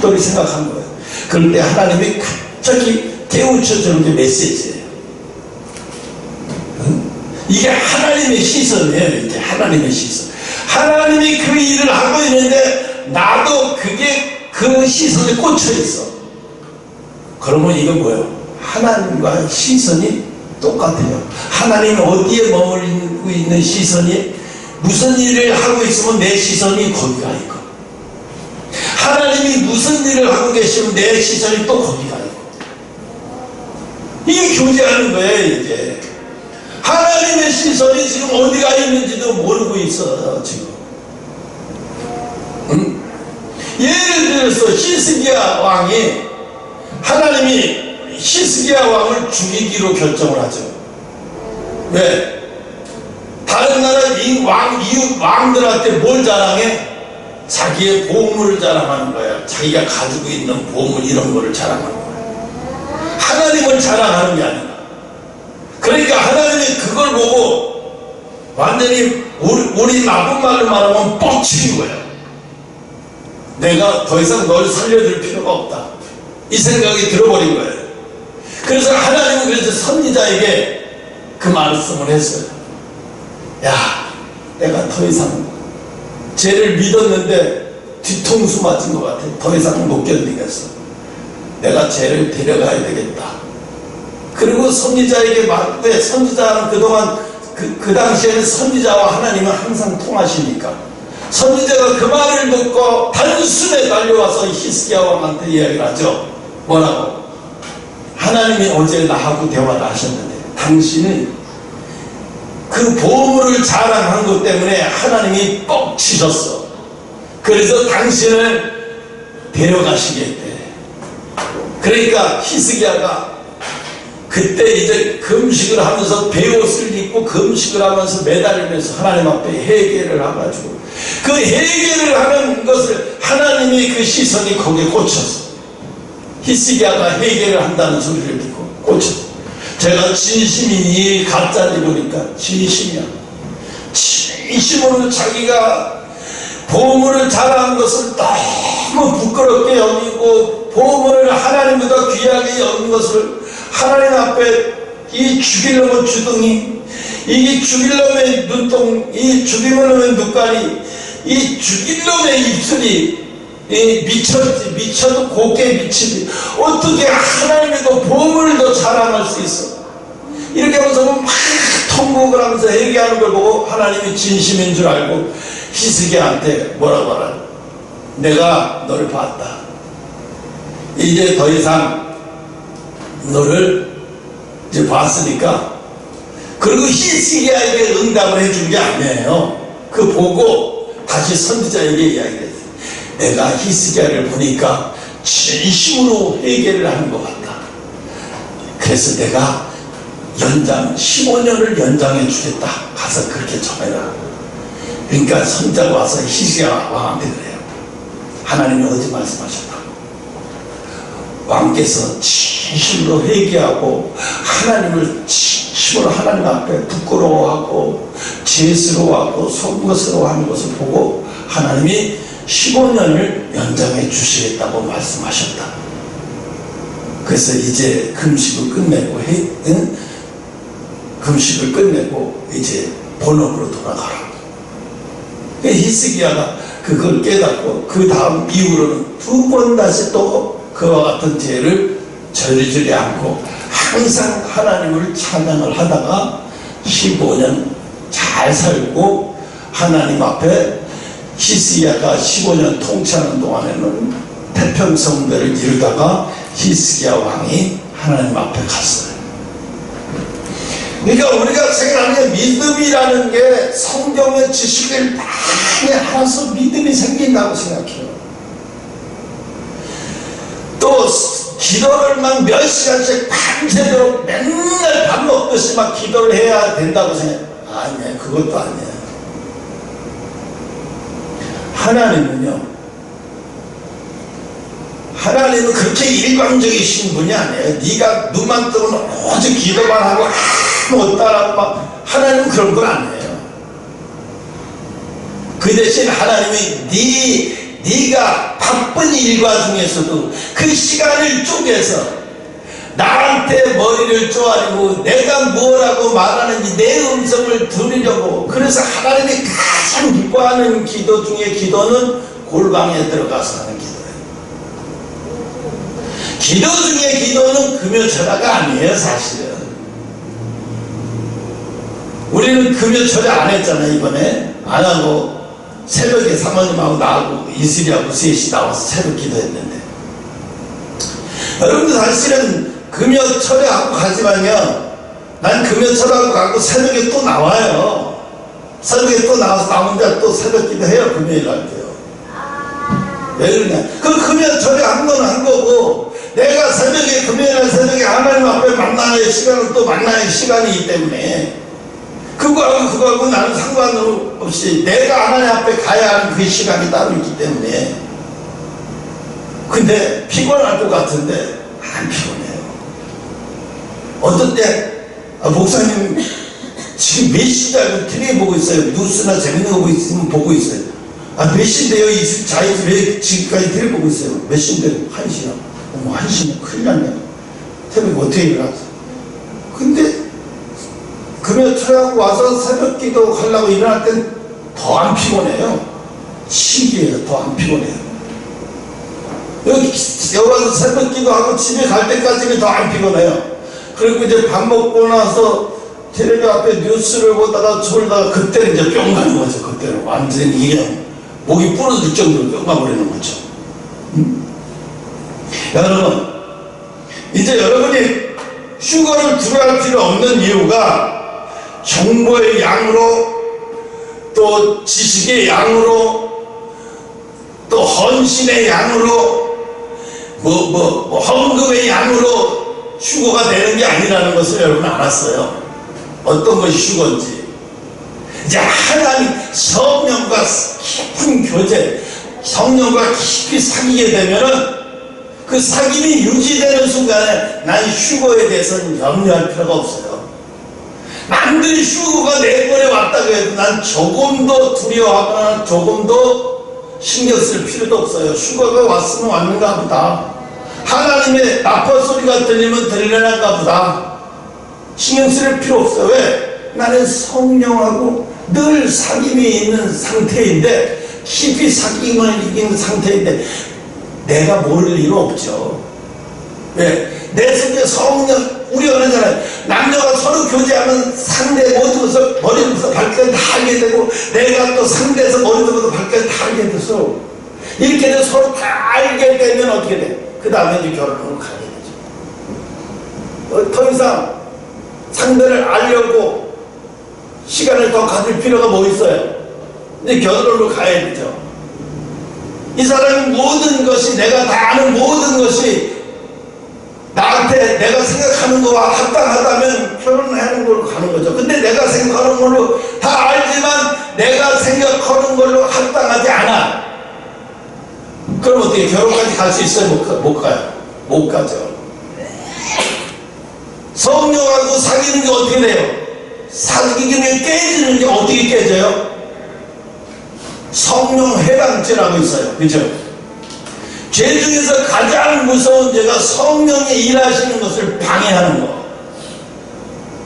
똘똘히 생각한 거예요. 그럴 때 하나님이 갑자기 깨우쳐주는 게 메시지예요. 이게 하나님의 시선이에요. 이게 하나님의 시선. 하나님이 그 일을 하고 있는데 나도 그게 그 시선에 꽂혀 있어. 그러면 이건 뭐예요? 하나님과 시선이 똑같아요. 하나님이 어디에 머물고 있는 시선이, 무슨 일을 하고 있으면 내 시선이 거기가 있고, 하나님이 무슨 일을 하고 계시면 내 시선이 또 거기가 있고, 이게 교제하는 거예요. 이제 하나님의 시선이 지금 어디가 있는지도 모르고 있어 지금. 응? 예를 들어서 히스기야 왕이, 하나님이 히스기야 왕을 죽이기로 결정을 하죠. 왜? 다른 나라 이웃 왕들한테 뭘 자랑해? 자기의 보물을 자랑하는 거야. 자기가 가지고 있는 보물 이런 거를 자랑하는 거야. 하나님을 자랑하는 게 아니라. 그러니까 하나님이 그걸 보고 완전히 우리 나쁜 말로 말하면 뻥치는 거야. 내가 더 이상 널 살려줄 필요가 없다, 이 생각이 들어버린 거예요. 그래서 하나님은 그래서 선지자에게 그 말씀을 했어요. 야, 내가 더 이상 쟤를 믿었는데 뒤통수 맞은 것 같아. 더 이상 못 견디겠어. 내가 쟤를 데려가야 되겠다. 그리고 선지자에게 말때, 선지자는 그동안 그 당시에는 선지자와 하나님은 항상 통하시니까 선지자가 그 말을 듣고 단숨에 달려와서 히스기야 왕한테 이야기를 하죠. 뭐라고? 하나님이 어제 나하고 대화를 하셨는데 당신은 그 보물을 자랑한 것 때문에 하나님이 뻑치셨어. 그래서 당신을 데려가시겠대. 그러니까 히스기야가 그때 이제 금식을 하면서 베옷을 입고 금식을 하면서 매달리면서 하나님 앞에 회개를 해가지고 그 회개를 하는 것을 하나님이 그 시선이 거기에 꽂혔어. 히스기야가 회개를 한다는 소리를 듣고 꽂혔어. 제가 진심이니 가짜니 보니까 진심이야. 진심으로 자기가 보물을 자랑한 것을 너무 부끄럽게 여기고 보물을 하나님보다 귀하게 여긴 것을 하나님 앞에 이 죽일 놈의 주둥이, 이 죽일 놈의 눈동, 이 죽일 놈의 눈깔이, 이 죽일 놈의 입술이 미쳐도 곱게 미치지 어떻게 하나님에도 보물을 더 자랑할 수 있어. 이렇게 하면서 막 통곡을 하면서 얘기하는 걸 보고 하나님이 진심인 줄 알고 히스기야한테 뭐라고 하라? 내가 너를 봤다. 이제 더 이상 너를 이제 봤으니까. 그리고 히스기야에게 응답을 해준 게 아니에요. 그 보고 다시 선지자에게 이야기를 했어요. 내가 히스기야를 보니까 진심으로 회개를 하는 것 같다. 그래서 내가 15년을 연장해 주겠다. 가서 그렇게 전해라. 그러니까 선지자가 와서 히스기야 왕한테 그래요. 하나님이 어디 말씀하셨다. 왕께서 진심으로 회개하고 하나님을 진심으로 하나님 앞에 부끄러워하고 죄스러워하고 송구스러워하는 것을 보고 하나님이 15년을 연장해 주시겠다고 말씀하셨다. 그래서 이제 금식을 끝내고 금식을 끝내고 이제 본업으로 돌아가라. 히스기야가 그걸 깨닫고 그 다음 이후로는 두 번 다시 또 그와 같은 죄를 저지르지 않고 항상 하나님을 찬양을 하다가 15년 잘 살고 하나님 앞에 히스기야가 15년 통치하는 동안에는 태평성대를 이루다가 히스기야 왕이 하나님 앞에 갔어요. 그러니까 우리가 생각하는 게 믿음이라는 게 성경의 지식을 많이 알아서 믿음이 생긴다고 생각해요. 또 기도를 막 몇 시간씩 밤새도록 맨날 밥 먹듯이 막 기도를 해야 된다고 생각해요. 아니에요. 그것도 아니에요. 하나님은 그렇게 일방적이신 분이 아니에요. 네가 눈만 뜨면 오직 기도만 하고 아무것도 안 하고 막, 하나님은 그런 건 아니에요. 그 대신 하나님이 네가 바쁜 일과 중에서도 그 시간을 쪼개서 나한테 머리를 쪼아리고 내가 뭐라고 말하는지 내 음성을 들으려고. 그래서 하나님이 가장 기뻐하는 기도 중에 기도는 골방에 들어가서 하는 기도예요. 기도 중에 기도는 금요철야가 아니에요. 사실은 우리는 금요철야 안 했잖아요. 이번에 안 하고 새벽에 사모님하고 나하고 이슬이하고 셋이 나와서 새벽 기도했는데, 여러분들 사실은 금요철야하고 가지만요, 난 금요철야하고 가고 새벽에 또 나와요. 새벽에 또 나와서 나 혼자 또 새벽 기도해요. 금요일 날 때요. 왜 그러냐, 그 금요철야 한 건 한 거고, 내가 새벽에 금요일 날 새벽에 하나님 앞에 만나야 시간은 또 만나야 시간이기 때문에 그거하고 나는 상관없이 내가 하나님 앞에 가야 하는 그 시간이 따로 있기 때문에. 근데 피곤할 것 같은데 안 피곤해요. 어떤 때 목사님 지금 몇 시냐고 TV 보고 있어요. 뉴스나 재밌는 거 있으면 보고 있어요. 몇 시인데요? 자이즈 왜 지금까지 TV 보고 있어요? 몇 시인데? 1시나? 어머, 1시면 큰일 났네. TV 어떻게 일어났어? 근데 금요철야하고 와서 새벽 기도 하려고 일어날 땐 더 안 피곤해요. 신기해요. 더 안 피곤해요. 여기 와서 새벽 기도하고 집에 갈 때까지는 더 안 피곤해요. 그리고 이제 밥 먹고 나서 텔레비 앞에 뉴스를 보다가 졸다가 그때는 이제 뿅 가는 거죠. 그때는 완전히 그냥 목이 부러질 정도로 뿅 가버리는 거죠. 여러분, 이제 여러분이 휴거를 두려워할 필요 없는 이유가 정보의 양으로, 또 지식의 양으로, 또 헌신의 양으로, 헌금의 양으로 휴거가 되는 게 아니라는 것을 여러분 알았어요. 어떤 것이 휴거인지. 이제 하나님 성령과 깊은 교제, 성령과 깊이 사귀게 되면은 그 사귐이 유지되는 순간에 난 휴거에 대해서는 염려할 필요가 없어요. 남들이 휴거가 내 거에 왔다고 해도 난 조금도 두려워하거나 조금도 신경 쓸 필요도 없어요. 휴거가 왔으면 왔는가 보다. 하나님의 나팔 소리가 들리면 들리는가 보다. 신경 쓸 필요 없어요. 왜? 나는 성령하고 늘 사귐이 있는 상태인데, 깊이 사귐을 이기는 상태인데 내가 모를 일 없죠. 왜? 내 속에 성령, 우리 어느잖아요. 남녀가 서로 교제하면 상대 모두에서 머리부터 발끝까지 다 알게 되고, 내가 또 상대에서 머리부터 발끝까지 다 알게 돼서, 이렇게 돼서 서로 다 알게 되면 어떻게 돼? 그 다음에 이제 결혼으로 가게 되죠. 더 이상 상대를 알려고 시간을 더 가질 필요가 뭐 있어요? 이제 결혼으로 가야 되죠. 이 사람이 모든 것이, 내가 다 아는 모든 것이 나한테 내가 생각하는 거와 합당하다면 결혼하는 걸로 가는 거죠. 근데 내가 생각하는 걸로 다 알지만 내가 생각하는 걸로 합당하지 않아. 그럼 어떻게 결혼까지 갈 수 있어요? 못 가요. 못 가죠. 성령하고 사귀는 게 어떻게 돼요? 사귀는 게 깨지는 게 어떻게 깨져요? 성령 해방죄라고 있어요. 그죠? 죄 중에서 가장 무서운 죄가 성령이 일하시는 것을 방해하는 거.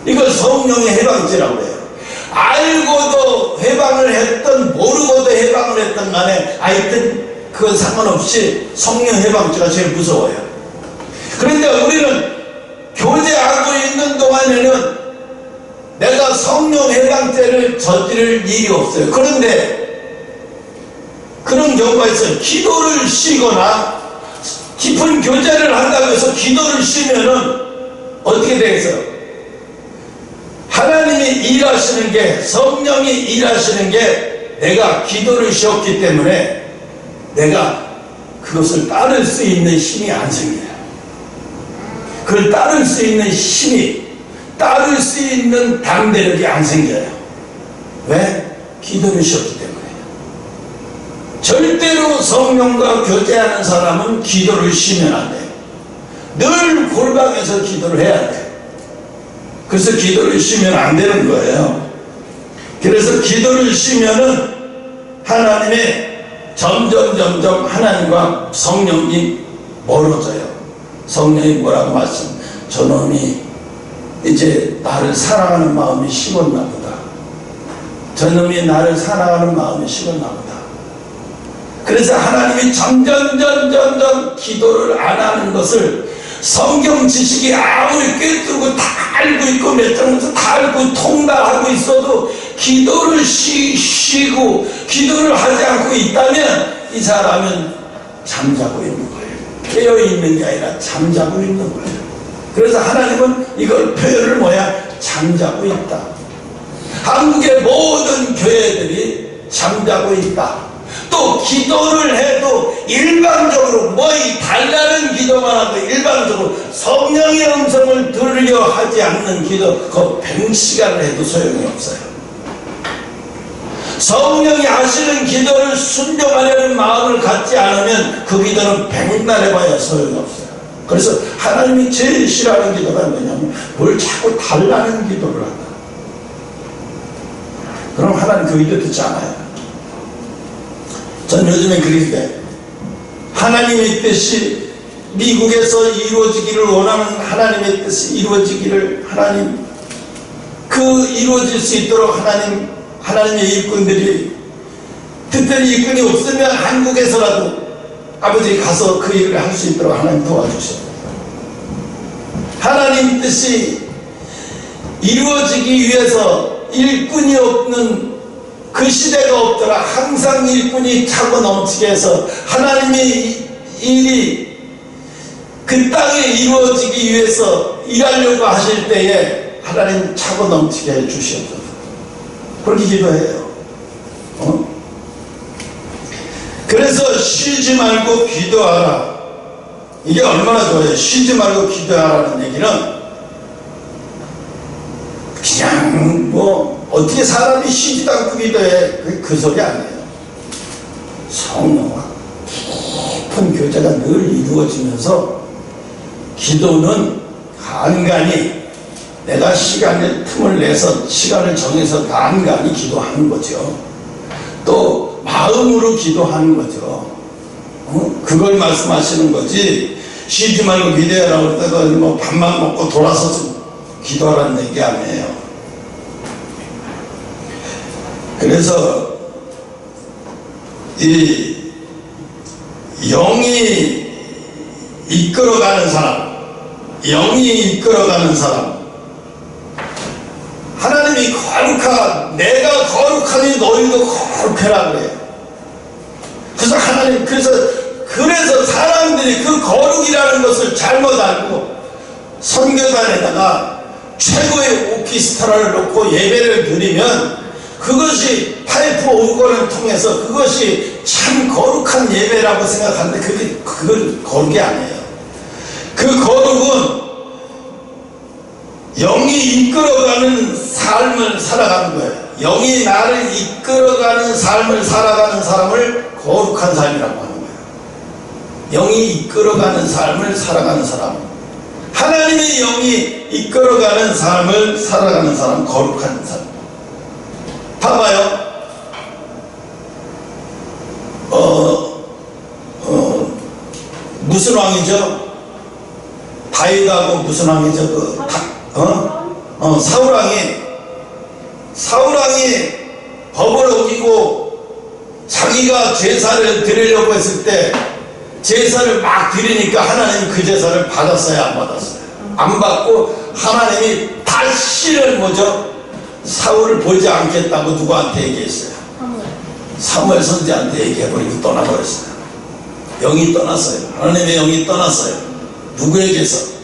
이걸 성령의 해방죄라고 해요. 알고도 해방을 했던 모르고도 해방을 했던 간에 하여튼 그건 상관없이 성령 해방죄가 제일 무서워요. 그런데 우리는 교제하고 있는 동안에는 내가 성령 해방죄를 저지를 일이 없어요. 그런데 그런 경우가 있어요. 기도를 쉬거나 깊은 교제를 한다고 해서 기도를 쉬면은 어떻게 되겠어요? 하나님이 일하시는 게, 성령이 일하시는 게 내가 기도를 쉬었기 때문에 내가 그것을 따를 수 있는 힘이 안 생겨요. 그걸 따를 수 있는 힘이, 따를 수 있는 담대력이 안 생겨요. 왜? 기도를 쉬었기 때문에. 절대로 성령과 교제하는 사람은 기도를 쉬면 안 돼요. 늘 골방에서 기도를 해야 돼요. 그래서 기도를 쉬면 안 되는 거예요. 그래서 기도를 쉬면은 하나님의 점점 하나님과 성령이 멀어져요. 성령이 뭐라고 저놈이 이제 나를 사랑하는 마음이 식었나 보다. 저놈이 나를 사랑하는 마음이 식었나 보다. 그래서 하나님이 점점 기도를 안 하는 것을 성경 지식이 아무리 꿰뚫고 다 알고 있고 몇 장부터 다 알고 통달하고 있어도 기도를 쉬고 기도를 하지 않고 있다면 이 사람은 잠자고 있는 거예요. 깨어있는 게 아니라 잠자고 있는 거예요. 그래서 하나님은 이걸 표현을 뭐야? 잠자고 있다. 한국의 모든 교회들이 잠자고 있다. 또 기도를 해도 일방적으로 뭐이 달라는 기도만 하고 일방적으로 성령의 음성을 들으려 하지 않는 기도, 그거 100시간을 해도 소용이 없어요. 성령이 하시는 기도를 순종하려는 마음을 갖지 않으면 그 기도는 100날 해봐야 소용이 없어요. 그래서 하나님이 제일 싫어하는 기도가 뭐냐면 뭘 자꾸 달라는 기도를 한다. 그럼 하나님 그 기도 듣지 않아요. 전 요즘에 그렇게 돼. 하나님의 뜻이 미국에서 이루어지기를 원하는 하나님의 뜻이 이루어지기를 하나님 그 이루어질 수 있도록 하나님의 일꾼들이 특별히 일꾼이 없으면 한국에서라도 아버지 가서 그 일을 할 수 있도록 하나님 도와주셔요. 하나님 뜻이 이루어지기 위해서 일꾼이 없는 그 시대가 없더라. 항상 일꾼이 차고 넘치게 해서 하나님의 일이 그 땅에 이루어지기 위해서 일하려고 하실 때에 하나님 차고 넘치게 해주시옵소서. 그렇게 기도해요. 그래서 쉬지 말고 기도하라. 이게 얼마나 좋아요. 쉬지 말고 기도하라는 얘기는 그냥 뭐 어떻게 사람이 쉬지도 않고 기도해. 그 소리 아니에요. 성령과 깊은 교제가 늘 이루어지면서 기도는 간간히 내가 틈을 내서 시간을 정해서 간간히 기도하는 거죠. 또 마음으로 기도하는 거죠. 그걸 말씀하시는 거지. 쉬지 말고 기도해라고 할 때가 뭐 밥만 먹고 돌아서서 기도하라는 얘기 아니에요. 그래서 이 영이 이끌어가는 사람, 하나님이 내가 거룩하니 너희도 거룩해라 그래요. 그래서 사람들이 그 거룩이라는 것을 잘못 알고 선교단에다가 최고의 오케스트라를 놓고 예배를 드리면 그것이 파이프 오건을 통해서 그것이 참 거룩한 예배라고 생각하는데 그건 거룩이 아니에요. 그 거룩은 영이 이끌어가는 삶을 살아가는 거예요. 영이 나를 이끌어가는 삶을 살아가는 사람을 거룩한 삶이라고 하는 거예요. 영이 이끌어가는 삶을 살아가는 사람, 하나님의 영이 이끌어가는 삶을 살아가는 사람, 거룩한 사람. 봐봐요. 무슨 왕이죠? 다윗하고 무슨 왕이죠? 사울왕이 법을 어기고 자기가 제사를 드리려고 했을 때 제사를 막 드리니까 하나님 그 제사를 받았어요, 안 받았어요? 안 받고 하나님이 다시는 사울을 보지 않겠다고 누구한테 얘기했어요? 사무엘 선지자한테 얘기해버리고 떠나버렸어요. 영이 떠났어요. 하나님의 영이 떠났어요. 누구에게서?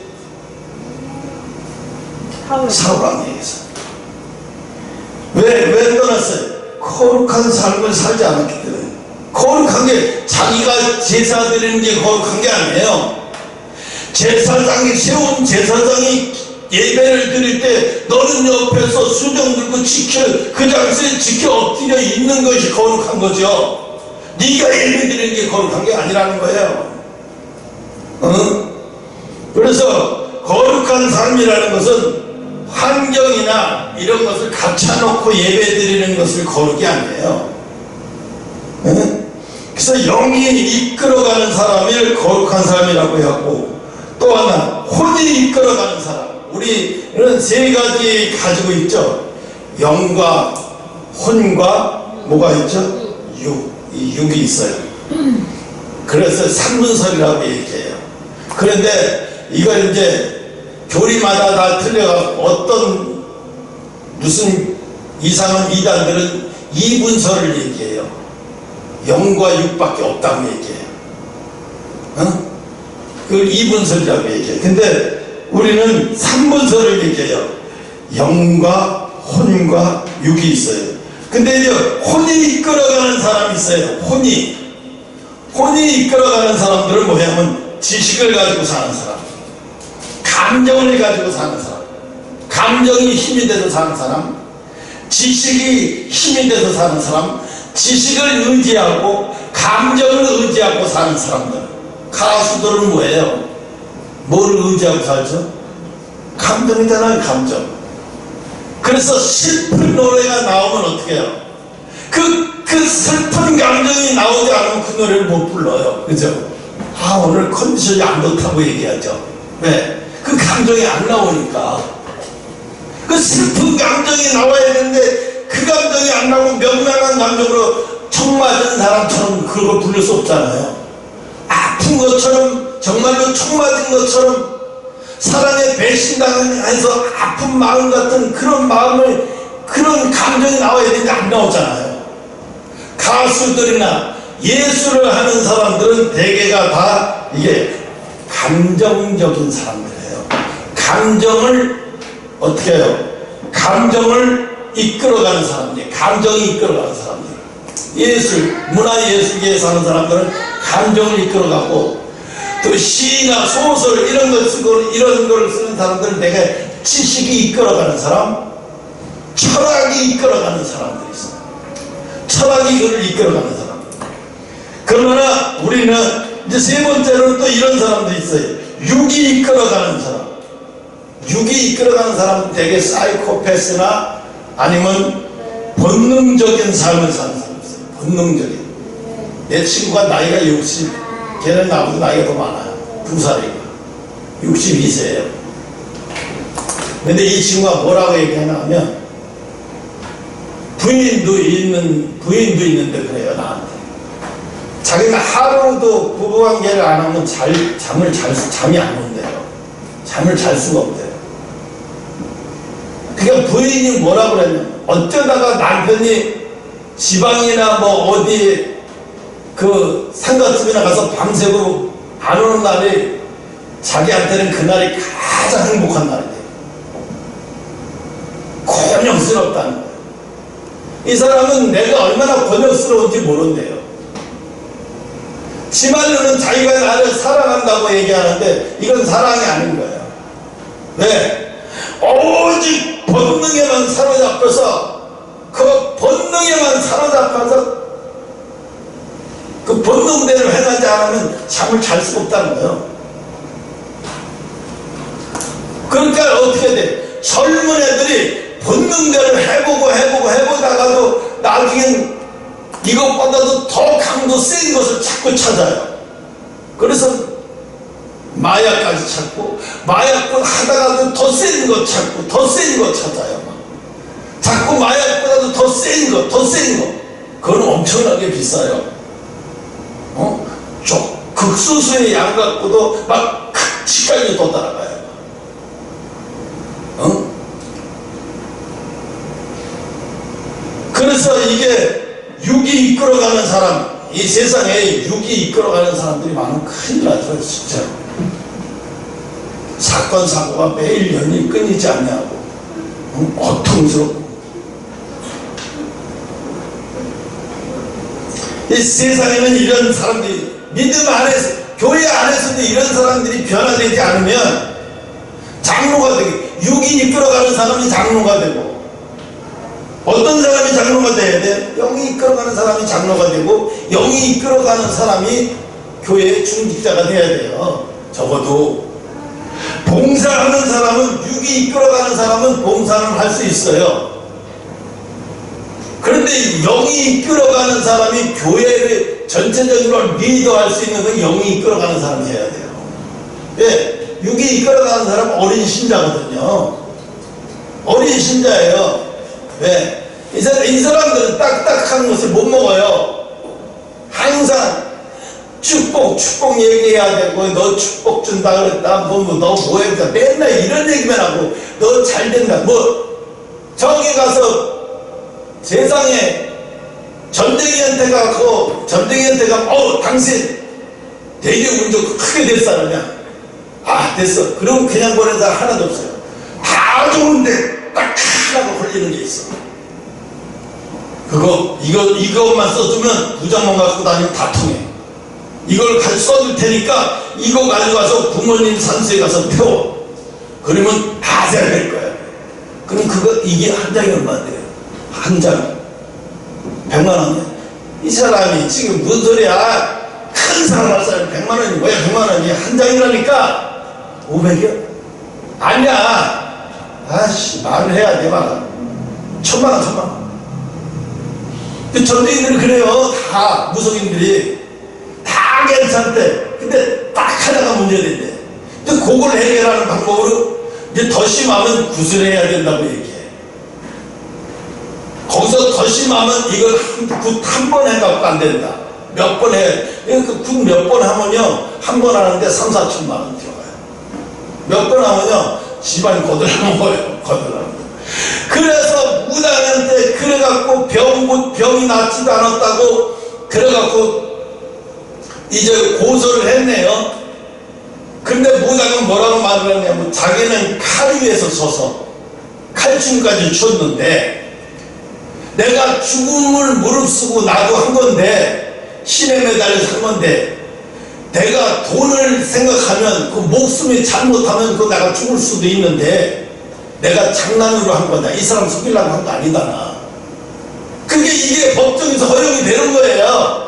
사울왕에게서. 왜 떠났어요? 거룩한 삶을 살지 않았기 때문에. 거룩한 게 자기가 제사 드리는 게 거룩한 게 아니에요. 세운 제사장이 예배를 드릴 때 너는 옆에서 수정 들고 그 장소에 지켜 엎드려 있는 것이 거룩한 거죠. 네가 예배 드리는 게 거룩한 게 아니라는 거예요. 그래서 거룩한 삶이라는 것은 환경이나 이런 것을 갖춰놓고 예배 드리는 것을 거룩이 아니에요. 그래서 영이 이끌어가는 사람을 거룩한 사람이라고 하고, 또 하나 혼이 이끌어가는 사람. 우리는 세 가지 가지고 있죠. 영과 혼과 뭐가 있죠? 이 육이 있어요. 그래서 삼분설이라고 얘기해요. 그런데 이걸 이제 교리마다 다 틀려가고 어떤 무슨 이상한 이단들은 이분설을 얘기해요. 영과 육밖에 없다고 얘기해요. 그걸 이분설이라고 얘기해요. 근데 우리는 삼분설을 얘기해요. 영과 혼과 육이 있어요. 근데 이제 혼이 이끌어가는 사람이 있어요. 혼이 이끌어가는 사람들은 뭐냐면 지식을 가지고 사는 사람, 감정을 가지고 사는 사람, 감정이 힘이 돼서 사는 사람, 지식이 힘이 돼서 사는 사람, 지식을 의지하고 감정을 의지하고 사는 사람들. 가수들은 뭐예요? 뭐를 의지하고 살죠? 감정이잖아요. 감정. 그래서 슬픈 노래가 나오면 어떻게 해요? 그 슬픈 감정이 나오지 않으면 그 노래를 못 불러요. 그죠? 아, 오늘 컨디션이 안 좋다고 얘기하죠. 왜? 그 감정이 안 나오니까. 그 슬픈 감정이 나와야 되는데 그 감정이 안 나오면 명랑한 감정으로 총 맞은 사람처럼 그걸 부를 수 없잖아요. 아픈 것처럼, 정말로 총 맞은 것처럼 사랑에 배신당해서 아픈 마음 같은 그런 마음을, 그런 감정이 나와야 되는데 안 나오잖아요. 가수들이나 예술을 하는 사람들은 대개가 다 이게 감정적인 사람들이에요. 감정을 어떻게 해요? 감정을 이끌어가는 사람들, 감정이 이끌어가는 사람들. 예술, 문화예술계에서 하는 사람들은 감정을 이끌어가고, 또 시나 소설 이런 걸 쓰고 이런 걸 쓰는 사람들은 내가 지식이 이끌어가는 사람, 철학이 이끌어가는 사람들이 있어요. 철학이 그를 이끌어가는 사람. 그러나 우리는 이제 세 번째로는 또 이런 사람도 있어요. 육이 이끌어가는 사람. 육이 이끌어가는 사람은 되게 사이코패스나 아니면 본능적인 삶을 사는 사람이 있어요. 본능적인. 내 친구가 나이가 60, 걔는 나보다 나이가 더 많아요. 2살이고 62세예요. 근데 이 친구가 뭐라고 얘기하냐면 부인도 있는데 그래요. 나한테 자기가 하루도 부부관계를 안 하면 잠이 안 온대요. 잠을 잘 수가 없대요. 그러니까 부인이 뭐라고 그랬냐면 어쩌다가 남편이 지방이나 뭐 어디 그 상가집이나 가서 밤새고 안 오는 날이 자기한테는 그날이 가장 행복한 날이에요. 곤욕스럽다는 거예요. 이 사람은 내가 얼마나 곤욕스러운지 모른대요. 지 말로는 자기가 나를 사랑한다고 얘기하는데 이건 사랑이 아닌 거예요. 왜? 오직 본능에만 사로잡혀서 그 본능에만 사로잡혀서 그 본능대로 행하지 않으면 잠을 잘 수가 없다는 거예요. 그러니까 어떻게 돼? 젊은 애들이 본능대로 해보다가도 나중엔 이것보다도 더 강도 센 것을 자꾸 찾아요. 그래서 마약까지 찾고, 마약을 하다가도 더 센 거 찾고, 더 센 거 찾아요. 자꾸 마약보다도 더 센 거, 더 센 거. 그건 엄청나게 비싸요. 극소수의 양 갖고도 막 극치까지 더 따라가요. 그래서 이게 육이 이끌어가는 사람, 이 세상에 육이 이끌어가는 사람들이 많으면 큰일 나죠, 진짜. 사건, 사고가 매일 연이 끊이지 않냐고. 고통스럽고. 이 세상에는 이런 사람들이, 믿음 안에서, 교회 안에서도 이런 사람들이 변화되지 않으면 장로가 되고, 육이 이끌어가는 사람이 장로가 되고, 어떤 사람이 장로가 돼야 돼? 영이 이끌어가는 사람이 장로가 되고, 영이 이끌어가는 사람이 교회의 중직자가 돼야 돼요. 적어도 봉사하는 사람은, 육이 이끌어가는 사람은 봉사를 할 수 있어요. 그런데 영이 이끌어가는 사람이 교회를 전체적으로 리더할 수 있는 건 영이 이끌어가는 사람이 해야 돼요. 예. 육이 이끌어가는 사람은 어린 신자거든요. 어린 신자예요. 왜? 이 사람들은 딱딱한 것을 못 먹어요. 항상 축복 얘기해야 되고, 너 축복 준다 그랬다, 너 뭐해, 맨날 이런 얘기만 하고, 너 잘 된다, 저기 가서 세상에 전쟁이한테 가고, 당신 되게 운 좋고 크게 될 사람이야. 아, 됐어. 그럼 그냥 보낸 사람 하나도 없어요. 다 좋은데 딱 하나가 걸리는 게 있어. 이것만 써주면 부장만 갖고 다니면 다 통해. 이걸 써줄 테니까 이거 가져가서 부모님 산수에 가서 태워. 그러면 다 잘 될 거야. 그럼 이게 한 장이 얼마인데요? 한 장 100만 원이야. 이 사람이 지금 무슨 소리야? 큰 사람 할 사람이 100만 원이 뭐야? 100만 원이 한 장이라니까 500이야? 아니야. 아씨, 말을 해야 돼, 말. 1000만 원. 근데 전쟁이들이 그래요. 다 무속인들이 다 괜찮대. 근데 딱 하나가 문제된대. 근데 그걸 해결하는 방법으로 이제 더 심하면 구슬해야 된다고 얘기해. 거기서 더 심하면 이걸 한 번 해갖고 안 된다. 몇 번 해. 몇 번 하면요, 한 번 하는데 3, 4천만 원 들어가요. 몇 번 하면요, 집안이 거들먹어요. 그래서 무당한테 그래갖고 병이 낫지도 않았다고 그래갖고 이제 고소를 했네요. 근데 무당은 뭐라고 말을 하냐면, 자기는 칼 위에서 서서 칼춤까지 췄는데, 내가 죽음을 무릅쓰고 나도 한 건데, 신의 메달을 산 건데, 내가 돈을 생각하면 그 목숨이 잘못하면 그 내가 죽을 수도 있는데, 내가 장난으로 한 거다. 이 사람 속이려고 한 거 아니다. 이게 법정에서 허용이 되는 거예요.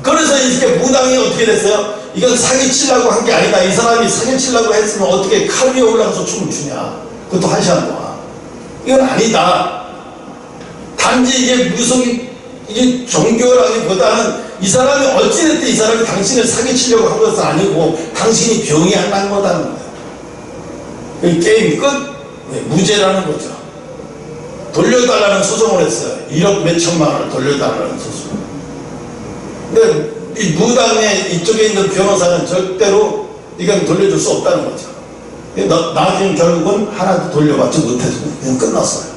그래서 이렇게 무당이 어떻게 됐어요? 이건 사기치려고 한 게 아니다. 이 사람이 사기치려고 했으면 어떻게 칼 위에 올라가서 춤을 추냐. 그것도 1시간 동안. 이건 아니다. 단지 이게 이게 종교라기보다는 이 사람이 어찌됐든 이 사람이 당신을 사기치려고 한 것은 아니고 당신이 병이 안 난 거다는 거예요. 게임 끝. 무죄라는 거죠. 돌려달라는 소송을 했어요. 1억 몇천만 원을 돌려달라는 소송. 근데 이 무당의 이쪽에 있는 변호사는 절대로 이건 돌려줄 수 없다는 거죠. 나중에 결국은 하나도 돌려받지 못해서 그냥 끝났어요.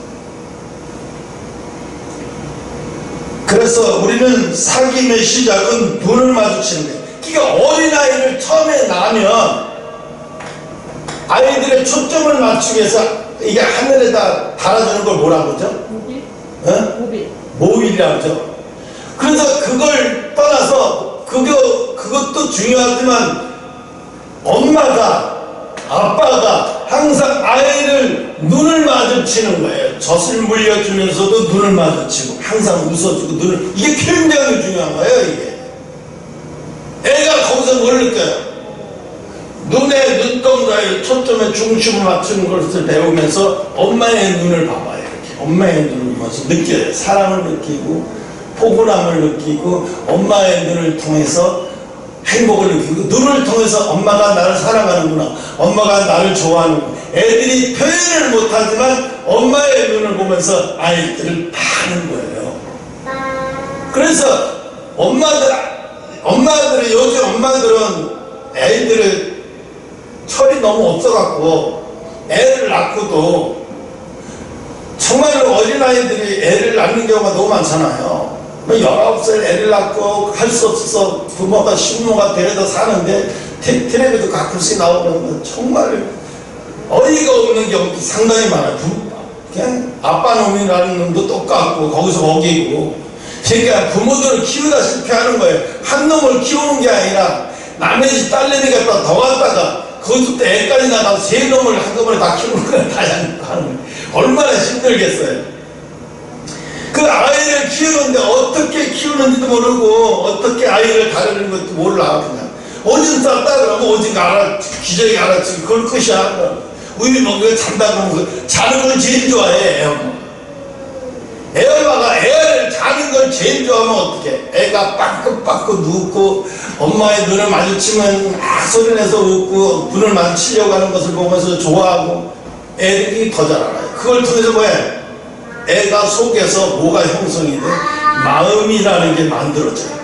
그래서 우리는 사귐의 시작은 눈을 마주치는 거예요. 그러니까 어린아이를 처음에 낳으면 아이들의 초점을 맞추기 위해서 이게 하늘에다 달아주는 걸 뭐라고 하죠? 모빌? 모빌. 모빌이라고 하죠. 그래서 그걸 떠나서 그것도 중요하지만 엄마가, 아빠가 항상 아이를 눈을 마주치는 거예요. 젖을 물려주면서도 눈을 마주치고 항상 웃어주고 이게 굉장히 중요한 거예요. 이게 애가 거기서 뭘 느껴요? 눈에 눈동자에 초점에 중심을 맞추는 것을 배우면서 엄마의 눈을 봐봐요. 이렇게 엄마의 눈을 보면서 느껴요. 사랑을 느끼고 포근함을 느끼고 엄마의 눈을 통해서 행복을 느끼고, 눈을 통해서 엄마가 나를 사랑하는구나, 엄마가 나를 좋아하는구나. 애들이 표현을 못하지만 엄마의 눈을 보면서 아이들을 파는 거예요. 그래서 엄마들이 요즘 엄마들은 애들을 철이 너무 없어갖고 애를 낳고도 정말로 어린아이들이 애를 낳는 경우가 너무 많잖아요. 19살 애를 낳고 할 수 없어서 부모가 신부모가 데려다 사는데 텔레비도 가끔씩 나오는 건 정말 어이가 없는 경우도 상당히 많아요. 그냥 아빠 놈이라는 놈도 똑같고 거기서 먹이고, 그러니까 부모들을 키우다시피 하는 거예요. 한 놈을 키우는 게 아니라 남의 집 딸내미 갖다 더 갖다가 그것도 애까지 나가서 3놈을 한꺼번에 다 키우는 거야. 다 하는 거예요. 얼마나 힘들겠어요. 그 아이를 키우는데 어떻게 키우는지도 모르고 어떻게 아이를 다루는 것도 몰라. 그냥 오줌 쌌다 그러면 오줌 기저귀 알아치고 그걸 끝이야. 우유 먹고 잔다 그러면 자는 걸 제일 좋아해. 애엄마가 애를 자는 걸 제일 좋아하면 어떡해. 애가 빠끗빠끗 눕고 엄마의 눈을 마주치면 막 소리내서 웃고 눈을 마주치려고 하는 것을 보면서 좋아하고 애들이 더 잘 알아요. 그걸 통해서 뭐해? 애가 속에서 뭐가 형성이 돼? 마음이라는 게 만들어져요.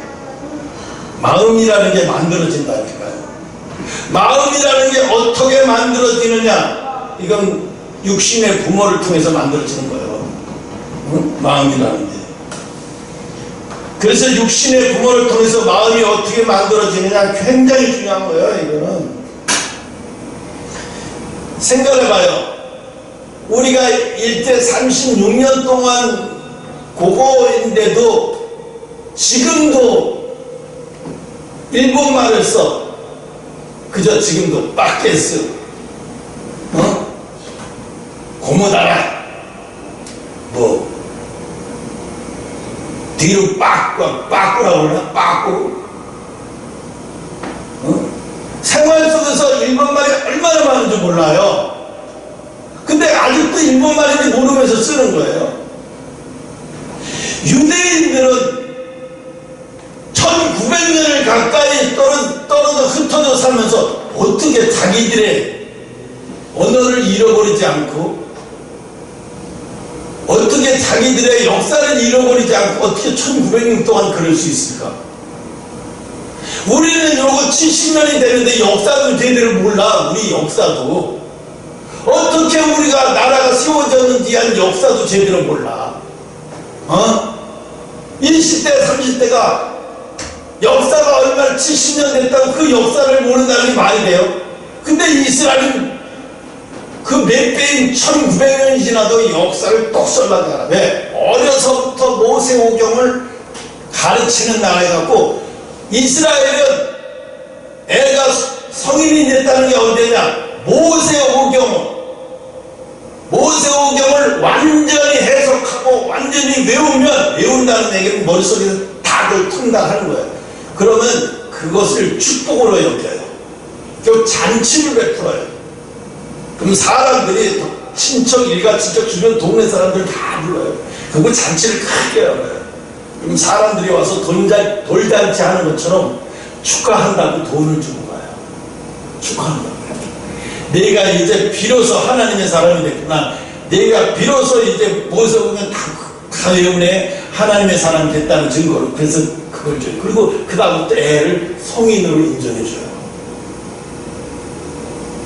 마음이라는 게 만들어진다니까요. 마음이라는 게 어떻게 만들어지느냐? 이건 육신의 부모를 통해서 만들어지는 거예요. 응? 마음이라는 게. 그래서 육신의 부모를 통해서 마음이 어떻게 만들어지느냐 굉장히 중요한 거예요. 이거는 생각해봐요. 우리가 일제 36년 동안 고고인데도 지금도 일본말을 써. 그저 지금도 빠케스, 고무다라, 뭐 뒤로 빠꾸라고 그러나? 빠꾸. 생활 속에서 일본말이 얼마나 많은지 몰라요. 근데 아직도 일본말인지 모르면서 쓰는 거예요. 유대인들은 1900년을 가까이 떨어져 흩어져 살면서 어떻게 자기들의 언어를 잃어버리지 않고 어떻게 자기들의 역사를 잃어버리지 않고 어떻게 1900년 동안 그럴 수 있을까? 우리는 요거 70년이 되는데 역사도 제대로 몰라. 우리 역사도 어떻게 우리가 나라가 세워졌는지 한 역사도 제대로 몰라. 20대 30대가 역사가 얼마나 70년 됐다고 그 역사를 모른다는 게 말이 돼요? 근데 이스라엘은 그 몇 배인 1900년이 지나도 역사를 똑설나게 알아. 왜? 어려서부터 모세오경을 가르치는 나라여갖고 이스라엘은 애가 성인이 됐다는 게 언제냐? 모세오경을 완전히 해석하고 완전히 외운다는 얘기는 머릿속에서 다들 통달하는 거예요. 그러면 그것을 축복으로 여겨요. 그 잔치를 베풀어요. 그럼 사람들이 친척, 일가친척, 주변 동네 사람들 다 불러요. 그거 잔치를 크게 열어요. 그럼 사람들이 와서 돌잔치 하는 것처럼 축하한다고 돈을 주고 가요. 축하한다고. 내가 이제 비로소 하나님의 사람이 됐구나. 내가 비로소 이제 모세오경 다 외우네. 하나님의 사람이 됐다는 증거로. 그래서 그걸 줘요. 그리고 그 다음부터 애를 성인으로 인정해줘요.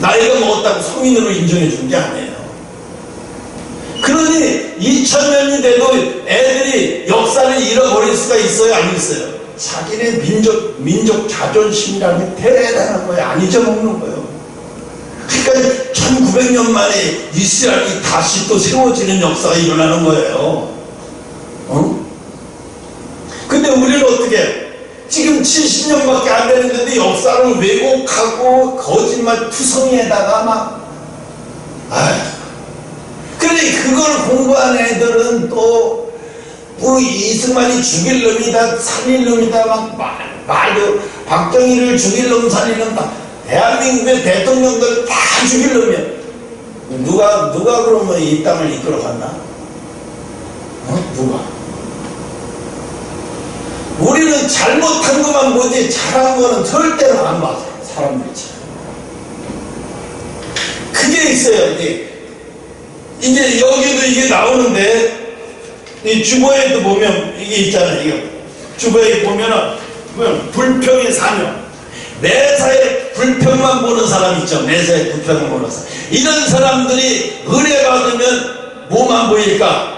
나이가 먹었다고 성인으로 인정해 주는 게 아니에요. 그러니 2000년이 돼도 애들이 역사를 잃어버릴 수가 있어요? 안 있어요? 자기네 민족 자존심이라는 게 대단한 거예요. 안 잊어먹는 거예요. 그러니까 1900년 만에 이스라엘이 다시 또 세워지는 역사가 일어나는 거예요. 근데 우리는 어떻게 해? 지금 70년밖에 안 되는데 역사를 왜곡하고 거짓말 투성이에다가 막 그래 그걸 공부한 애들은 또 뭐 이승만이 죽일 놈이다 살릴 놈이다 막 말도 박정희를 죽일 놈 살릴 놈 다 대한민국의 대통령들 다 죽일 놈이야. 누가 그러면 이 땅을 이끌어갔나? 누가? 우리는 잘못한 것만 보지 잘한 거는 절대로 안 맞아요. 사람들이 그게 있어요. 이제 여기도 이게 나오는데 이 주보에도 보면 이게 있잖아요. 이거 주보에 보면은 불평의 사명, 매사에 불평만 보는 사람 있죠. 매사에 불평만 보는 사람. 이런 사람들이 은혜 받으면 뭐만 보일까?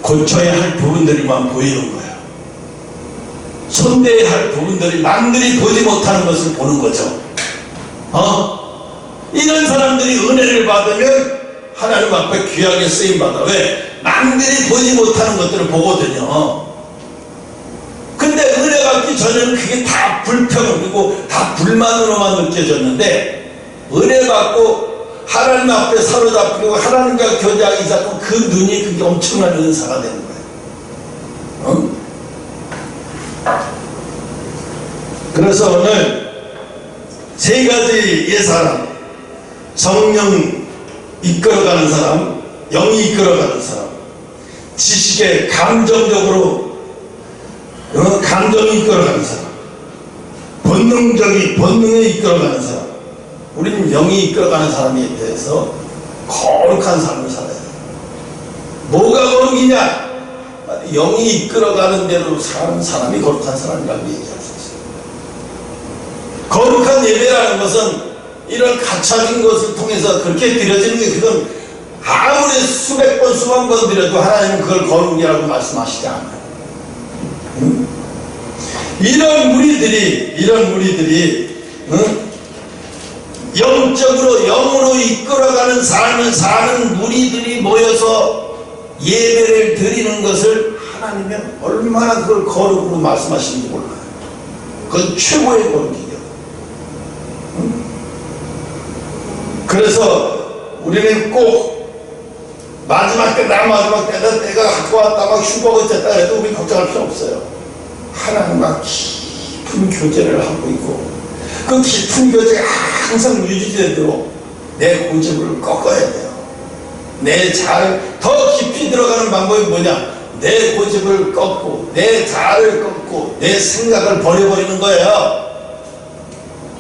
고쳐야 할 부분들만 보이는 거예요. 손대야 할 부분들이 남들이 보지 못하는 것을 보는 거죠. 이런 사람들이 은혜를 받으면 하나님 앞에 귀하게 쓰임받아. 왜? 남들이 보지 못하는 것들을 보거든요. 근데 은혜 받기 전에는 그게 다 불평이고 다 불만으로만 느껴졌는데 은혜 받고 하나님 앞에 사로잡히고 하나님과 교제하기 시작하면 그 눈이 그게 엄청난 은사가 되는 거예요. 그래서 오늘 세 가지의 사람, 성령 이끌어가는 사람, 영이 이끌어가는 사람, 지식에 감정적으로 감정이 이끌어가는 사람, 본능에 이끌어가는 사람, 우리는 영이 이끌어가는 사람에 대해서 거룩한 삶을 살아야 돼요. 뭐가 거룩이냐? 영이 이끌어가는 대로 사는 사람이 거룩한 사람이라고 얘기할 수 있어요. 거룩한 예배라는 것은 이런 가차진 것을 통해서 그렇게 드려지는 게, 그건 아무리 수백 번 수만 번 드려도 하나님은 그걸 거룩이라고 말씀하시지 않아요. 이런 무리들이 영적으로 영으로 이끌어가는 삶을 사는 무리들이 모여서 예배를 드리는 것을 하나님은 얼마나 그걸 거룩으로 말씀하시는지 몰라요. 그건 최고의 거룩이에요. 그래서 우리는 꼭 마지막 때다 내가 갖고 왔다 막 휴가가 됐다 해도 우리 걱정할 필요 없어요. 하나님과 깊은 교제를 하고 있고, 그 깊은 교제가 항상 유지되도록 내 고집을 꺾어야 돼요. 내 자아를 더 깊이 들어가는 방법이 뭐냐? 내 고집을 꺾고 내 자아를 꺾고 내 생각을 버려버리는 거예요.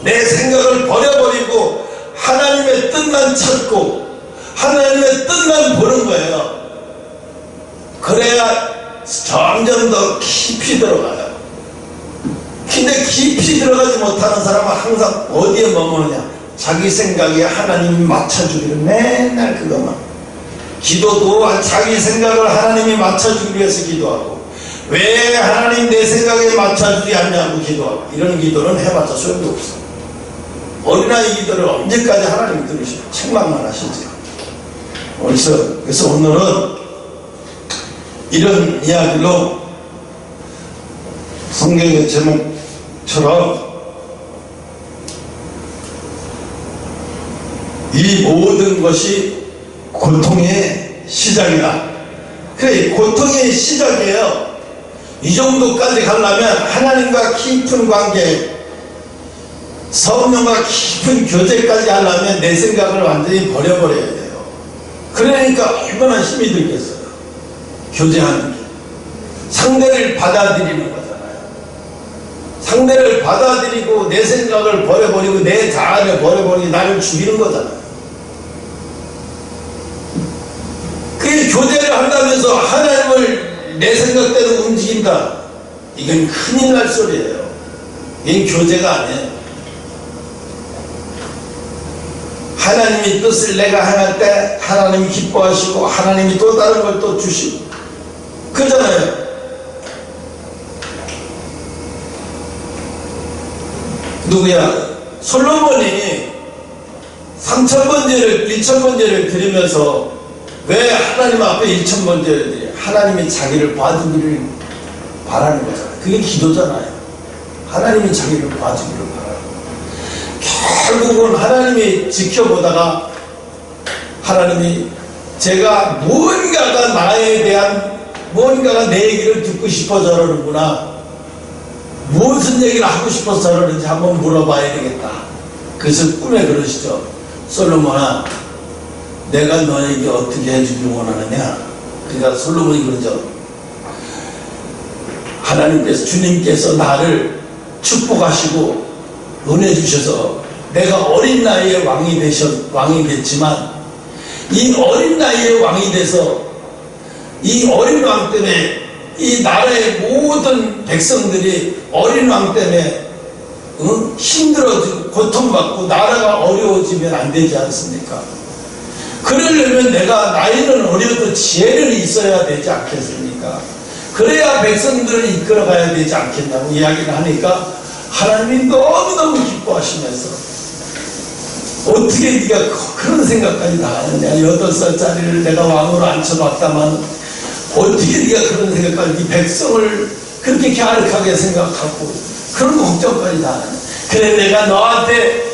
내 생각을 버려버리고 하나님의 뜻만 찾고 하나님의 뜻만 보는 거예요. 그래야 점점 더 깊이 들어가요. 근데 깊이 들어가지 못하는 사람은 항상 어디에 머무느냐? 자기 생각에 하나님이 맞춰주기를 맨날 그것만. 기도도 자기 생각을 하나님이 맞춰주기 위해서 기도하고, 왜 하나님 내 생각에 맞춰주지 않냐고 기도하고, 이런 기도는 해봤자 소용도 없어. 어린아이 기도를 언제까지 하나님이 들으시고 책망만 하시지. 그래서 오늘은 이런 이야기로 성경의 제목처럼 이 모든 것이 고통의 시작이다. 그래, 고통의 시작이에요. 이 정도까지 가려면 하나님과 깊은 관계, 성령과 깊은 교제까지 하려면 내 생각을 완전히 버려버려야 돼요. 그러니까 얼마나 힘이 들겠어요. 교제하는 게. 상대를 받아들이는 거잖아요. 상대를 받아들이고 내 생각을 버려버리고 내 자아를 버려버리고 나를 죽이는 거잖아요. 그 교제를 한다면서 하나님을 내 생각대로 움직인다. 이건 큰일 날 소리예요. 이건 교제가 아니에요. 하나님이 뜻을 내가 행할 때 하나님이 기뻐하시고 하나님이 또 다른 걸 또 주시고 그러잖아요. 누구야? 솔로몬이 3,000번제를 1,000번제를 드리면서 왜 하나님 앞에 1,000번제를 드려? 하나님이 자기를 봐주기를 바라는 거잖아요. 그게 기도잖아요. 하나님이 자기를 봐주기를 바라는 거예요. 결국은 하나님이 지켜보다가 하나님이 제가 무언가가 나에 대한 무언가가 내 얘기를 듣고 싶어서 저러는구나, 무슨 얘기를 하고 싶어서 저러는지 한번 물어봐야 되겠다. 그래서 꿈에 그러시죠. 솔로몬아, 내가 너에게 어떻게 해주길 원하느냐? 그러니까 솔로몬이 그러죠. 하나님께서, 주님께서 나를 축복하시고 은혜 주셔서 내가 어린 나이에 왕이 됐지만, 이 어린 나이에 왕이 돼서 이 어린 왕 때문에 이 나라의 모든 백성들이 어린 왕 때문에 힘들어지고 고통받고 나라가 어려워지면 안 되지 않습니까? 그러려면 내가 나이는 어려도 지혜는 있어야 되지 않겠습니까? 그래야 백성들을 이끌어가야 되지 않겠냐고 이야기를 하니까 하나님이 너무너무 기뻐하시면서, 어떻게 네가 그런 생각까지 다 하느냐? 8살짜리를 내가 왕으로 앉혀놨다만 어떻게 네가 그런 생각까지, 네 백성을 그렇게 갸륵하게 생각하고 그런 걱정까지 다 하느냐? 그래, 내가 너한테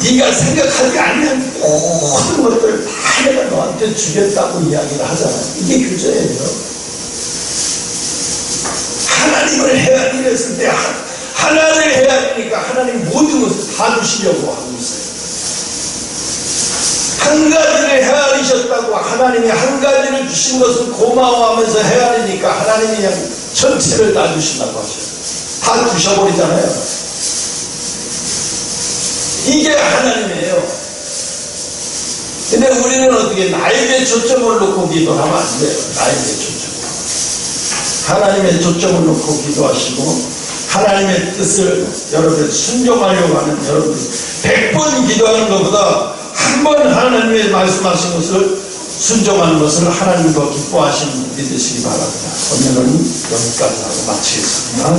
네가 생각하지 않는 모든 것들을 다 내가 너한테 주겠다고 이야기를 하잖아요. 이게 교제예요. 하나님을 헤아리랬을 때 하나님을 헤아리니까 하나님 모든 것을 다 주시려고 하고 있어요. 한 가지를 헤아리셨다고 하나님이 한 가지를 주신 것을 고마워하면서 헤아리니까 하나님이 그냥 전체를 다 주신다고 하셔요. 다 주셔버리잖아요. 이게 하나님이에요. 근데 우리는 어떻게 나에게 초점을 놓고 기도하면 안 돼요. 나에게 초점. 하나님의 초점을 놓고 기도하시고 하나님의 뜻을 여러분 순종하려고 하는 여러분 100번 기도하는 것보다 한 번 하나님의 말씀하신 것을 순종하는 것을 하나님 더 기뻐하시는 믿으시기 바랍니다. 오늘은 여기까지 하고 마치겠습니다.